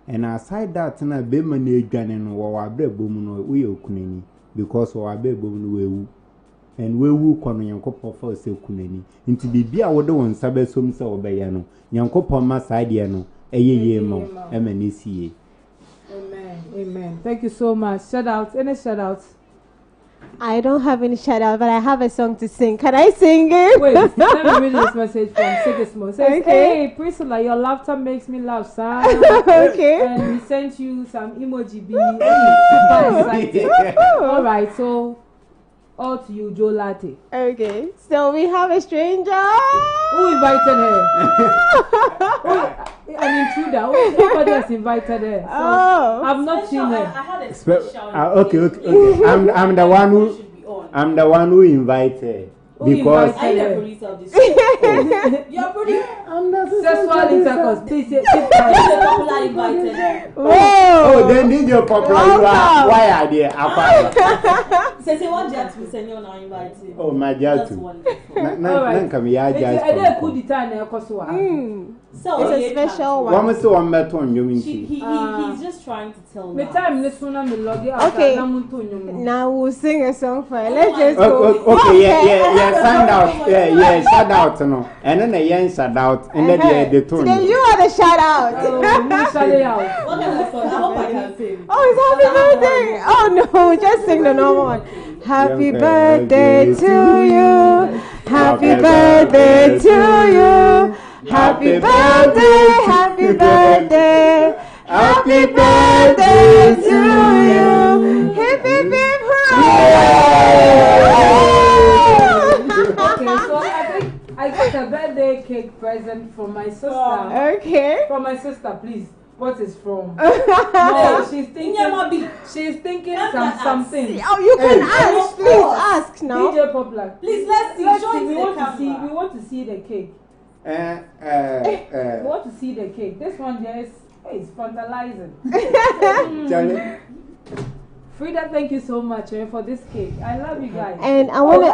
and aside that na be ma na edwane no wo wa brabom no wo ye okunani because wo wa brabom no wewu and wewu kono nyankopon fa se okunani nti bibia wo de won sabe som se wo be ye no nyankopon ma side no eyeye mo emanisiye. Amen. Thank you so much. Shout out. Any shout outs? I don't have any shout out, but I have a song to sing. Can I sing it? Wait, let me read this message from Sigismund. Says, okay. Hey, Priscilla, your laughter makes me laugh, son. Okay. And we sent you some emoji. Super excited. All right, so all to you, Joe Latte. Okay, so we have a stranger. Who invited her? An intruder. Nobody has invited her. So I've not seen her. I had a special. Okay. I'm the one who invited. Because I'm the police of this show. You're pretty. I'm not sexual intercourse. Please say the popular invited. Oh, then need your popular. Why are they? Say what Jack will send you now invited. Oh, my Jack. That's wonderful. Nan come here, Jack. I didn't put the time in Kosovo. So it's a special one. One so one better on you. He's just trying to tell me. Okay. Now we'll sing a song for her. Let's just go. Okay, yeah, sound out. Yeah, shout out no. And then the shout out and then the tone. Then you are the shout out. What kind of song? I hope I can sing. Oh, it's happy birthday. Oh no, just sing the normal one. Happy birthday to you. Happy birthday to you. Happy birthday, happy birthday, happy birthday to you. Hip hip hip Okay, so I got a birthday cake present from my sister. Okay. From my sister, please. What is from? No, she's thinking. She's thinking something. Oh, you can ask. Please ask now. DJ Popular. Please let's see. We want to see the cake. We want to see the cake. This one there is fertilizing. Frida, thank you so much for this cake. I love you guys. And I want to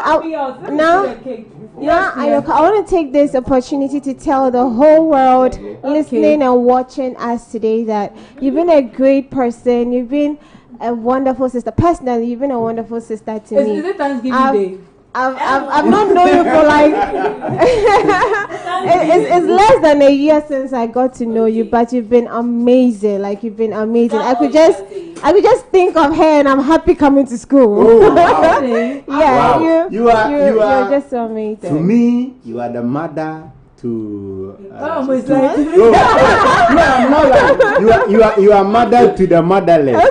I want to take this opportunity to tell the whole world listening and watching us today that you've been a great person. You've been a wonderful sister. Personally, you've been a wonderful sister to me. Is it Thanksgiving Day? I've not known you for like it's less than a year since I got to know you, but you've been amazing. Like you've been amazing. I could just think of her and I'm happy coming to school. Oh, wow. Yeah, wow. You're just so amazing. To me, you are the mother to you are mother to the motherless.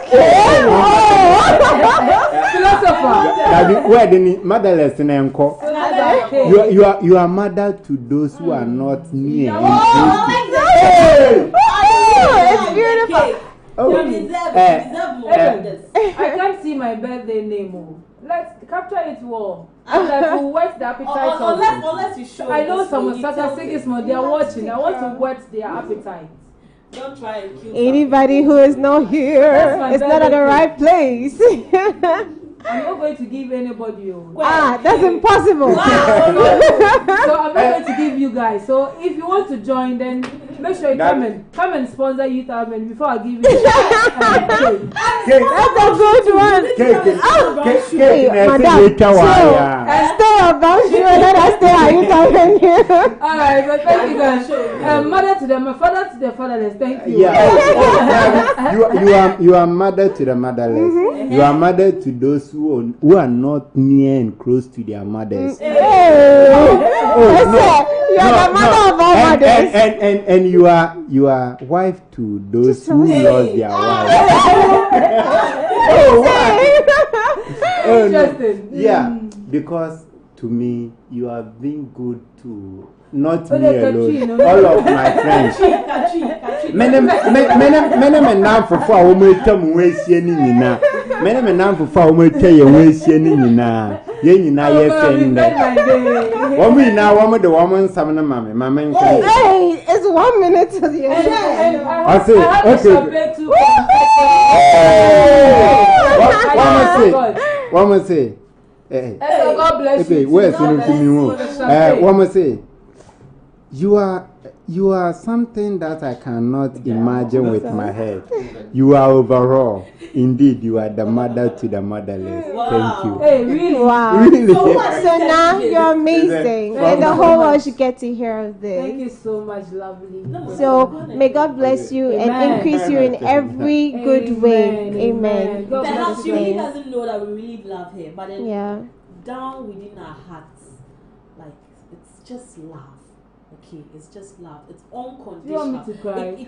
Philosopher. Where the motherless in Enko? You are mother to those who are not near. It's beautiful. I can't see my birthday name. Let's capture it well. And that will whet the appetite. Unless you show. I know some Saka Sigismund, they are watching. I want to whet their appetite. Don't try and kill anybody who is not here. It's not at the right place. I'm not going to give anybody. That's impossible. So I'm not going to give you guys. So if you want to join, then Make sure you come and sponsor Youth Urban before I give you cake. That's a good one. Cake. Madam. Stay about you and then I stay at Youth Urban. All right, but thank you guys. Mother to them, father to the fatherless. Thank you. Yeah. You are mother to the motherless. You are mother to those who are not near and close to their mothers. You are the mother of all mothers. And you are wife to those who lost their wives. Interesting. Yeah, because to me, you have been good to not me alone, all of my friends. Many men for far women tell me where she any na. Many men for far women tell you where she any na. Yen na ye friend. Woman now, woman the woman summon mammy. Mamma, hey, it's 1 minute to the end. I say, okay. One must say, God bless you. Where's in me? One must say, you are something that I cannot imagine with my head. You are overall. Indeed, you are the mother to the motherless. Thank you. Hey, really? Wow. Really? So now you're amazing. And the whole world should get to hear of this. Thank you so much, lovely. So may God bless you and increase you in every good way. Amen. Perhaps she really doesn't know that we really love her, but then down within our hearts, like it's just love. Okay, it's just love. It's unconditional. Do you want me to cry? Do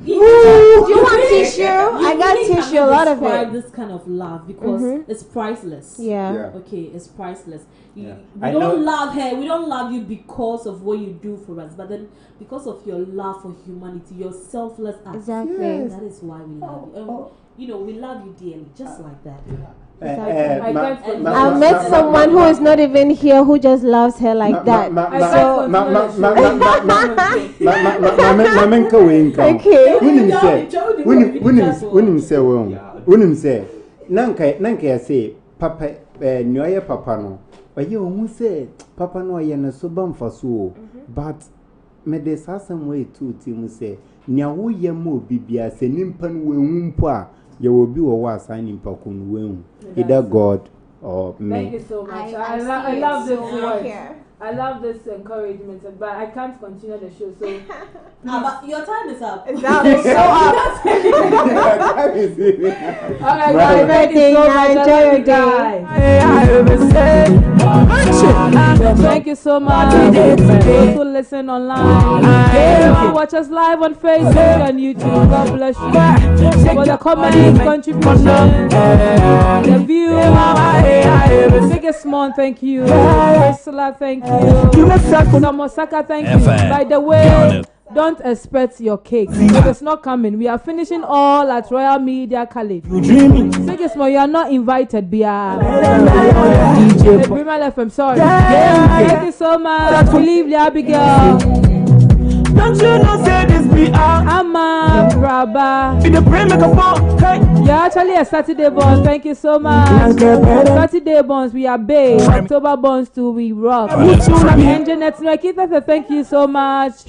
you want tissue? I got tissue, a lot of it. Describe this kind of love because it's priceless. Yeah. Okay, it's priceless. We don't love her. We don't love you because of what you do for us, but then because of your love for humanity, your selfless act. Exactly. Yes. That is why we love you. You know, we love you dearly, just like that. I met someone who is not even here who just loves her like that. But me de sasem way too timu say nya wo yemo bibia se nimpa no wehumpo a ye will be wa assigning pakun wehu either God or me. Thank you so much. I love this word. I love this encouragement, but I can't continue the show. So, but your time is up. It's up. It's so up. All right, guys. Thank you so much. Enjoy your day. Thank you so much. Those who listen online, watch us live on Facebook and YouTube. God bless you for the comments, contributions, the views. Biggest small thank you. Priscilla, thank you. Samosaka, thank you. By the way, don't expect your cake. If it's not coming, we are finishing all at Royal Media College. Biggest small, you are not invited. Bia. I'm sorry. Thank you so much. Believe the Abigail. Don't you know say this be I'm a Braba. Be the brain make a ball. You're actually a Saturday bonds. Thank you so much. Saturday bonds, we are big. October bonds too, we rock. Engineer Nakita, thank you so much.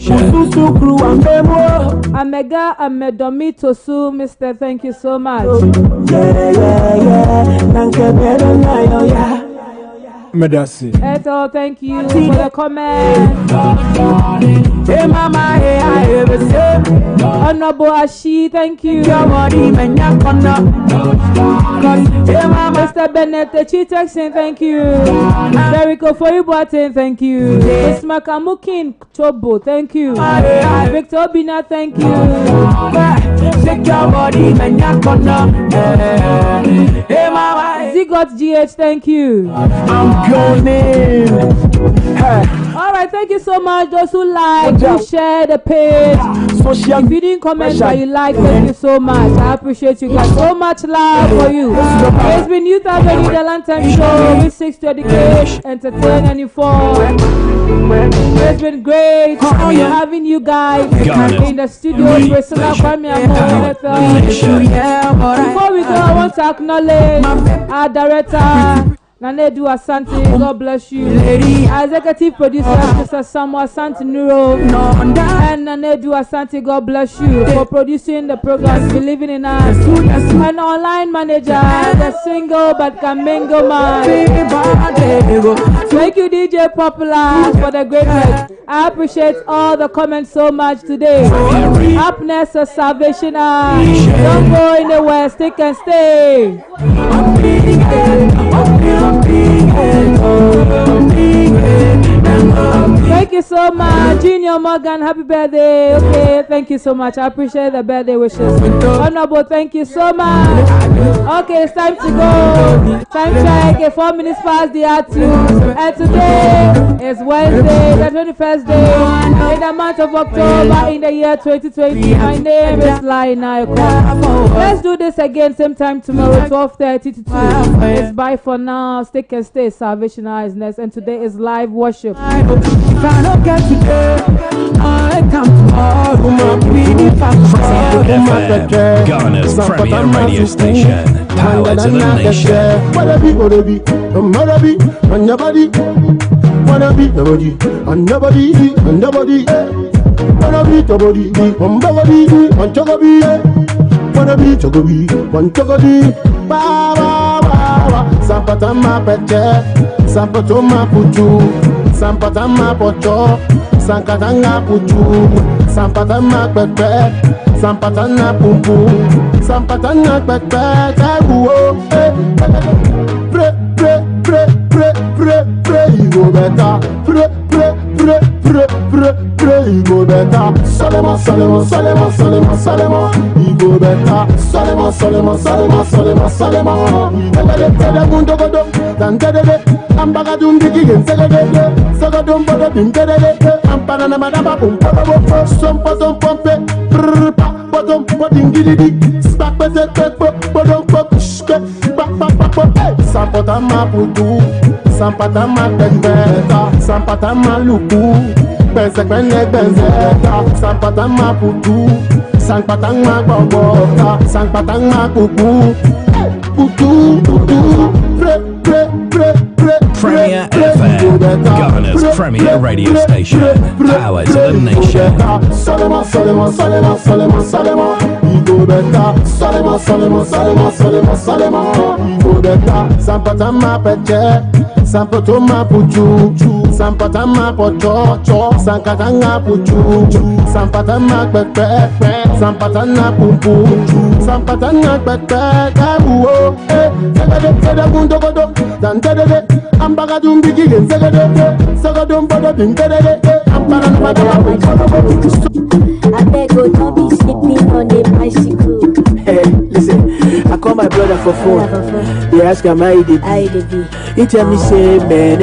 Amega Amedomi Tosu, Mr. Thank you so much. Medasi. Eto, thank you for the comment. Hey mama, hey I ever say. Honorable Ashi, thank you. Your body man ya kona. Hey mama, Mr. Bennett, the Chitex saying thank you. Jericho for you button, thank you. Miss Makamukin Chobo, thank you. Victor Obina, thank you. Shake your body man ya kona. Hey mama, Zigot GH, thank you. I'm going in. All right, thank you so much. Those who like, who share the page. If you didn't comment but you like, thank you so much. I appreciate you guys. So much love for you. It's been Youth Avenue, the Lantern Show, with 6 to educate, entertain, and inform. It's been great having you guys in the studio. Priscilla, Before we go, I want to acknowledge our director, Nanedu Asante, God bless you. Executive producer, Mr. Samuel Asante Nuro. And Nanedu Asante, God bless you for producing the program, believing in us. An online manager, the single but can mingle man. Thank you, DJ Popular, for the great work. I appreciate all the comments so much today. Happiness of salvation. Don't go anywhere, stick and stay. Thank you so much, Junior Morgan. Happy birthday. Okay, thank you so much. I appreciate the birthday wishes. Honorable, thank you so much. Okay, it's time to go. Time check. 4 minutes past the hour 2. And today is Wednesday, the 21st day in the month of October in the year 2020. My name is Laina. Let's do this again, same time tomorrow, 12:30 to 2. It's bye for now. Stick and stay. Salvation is next. And today is live worship. If I don't get today, I come tomorrow. FM, Ghana's premier radio station, power to the nation. Wanna be, on your body. Wanna be the body, on your body, on your body. Wanna be the body, on body, on chocobi. Wanna be chocobi, on chocobi. Ba ba ba ba. Sampatama peche, sampatoma puchu. Sampatama pocho, sankatanga puchu. Sampatama pepe, sampatana pumpu. Sampatana pepe, kaguo. Pre, pre, pre, pre, pre, pre, you go better. Pre, pre, pre, pre, pre, pre, you go better. Solemo, solemo, solemo, solemo, solemo, you go better. Solemo, solemo, solemo, solemo, solemo. Tell mundo godom, tantede, ambagadum bigin, segede, sagadum bodom, tede, ampanana madaba pum, some potom pompe, potom poting giddy, spark potom pop, Sampatama putu, sampatama benzeta, sampatama luku, benzeta, sampatama putu, sampatama bobota, sampatama kuku, putu, pre, pre, pre, pre. Premier FM, Ghana's premier radio station, power to the nation. Solemo, solemo, solemo, solemo, solemo, you go better. Solemo, solemo, solemo, solemo, solemo, you go better. Sampatama peche, sampatoma puchu, sampatama pocho, sankatanga puchu, sampatama pepe, sampatana pumpu, sampatana pepe, kabuo, segede mundo godo, tantede. Ambagadum bigin, segede, sagadum bodom, tede, ambaran madaba. I beg you, don't be sleeping on the bicycle. Hey, listen, I call my brother for phone. He ask him how he did. He tell me say, man.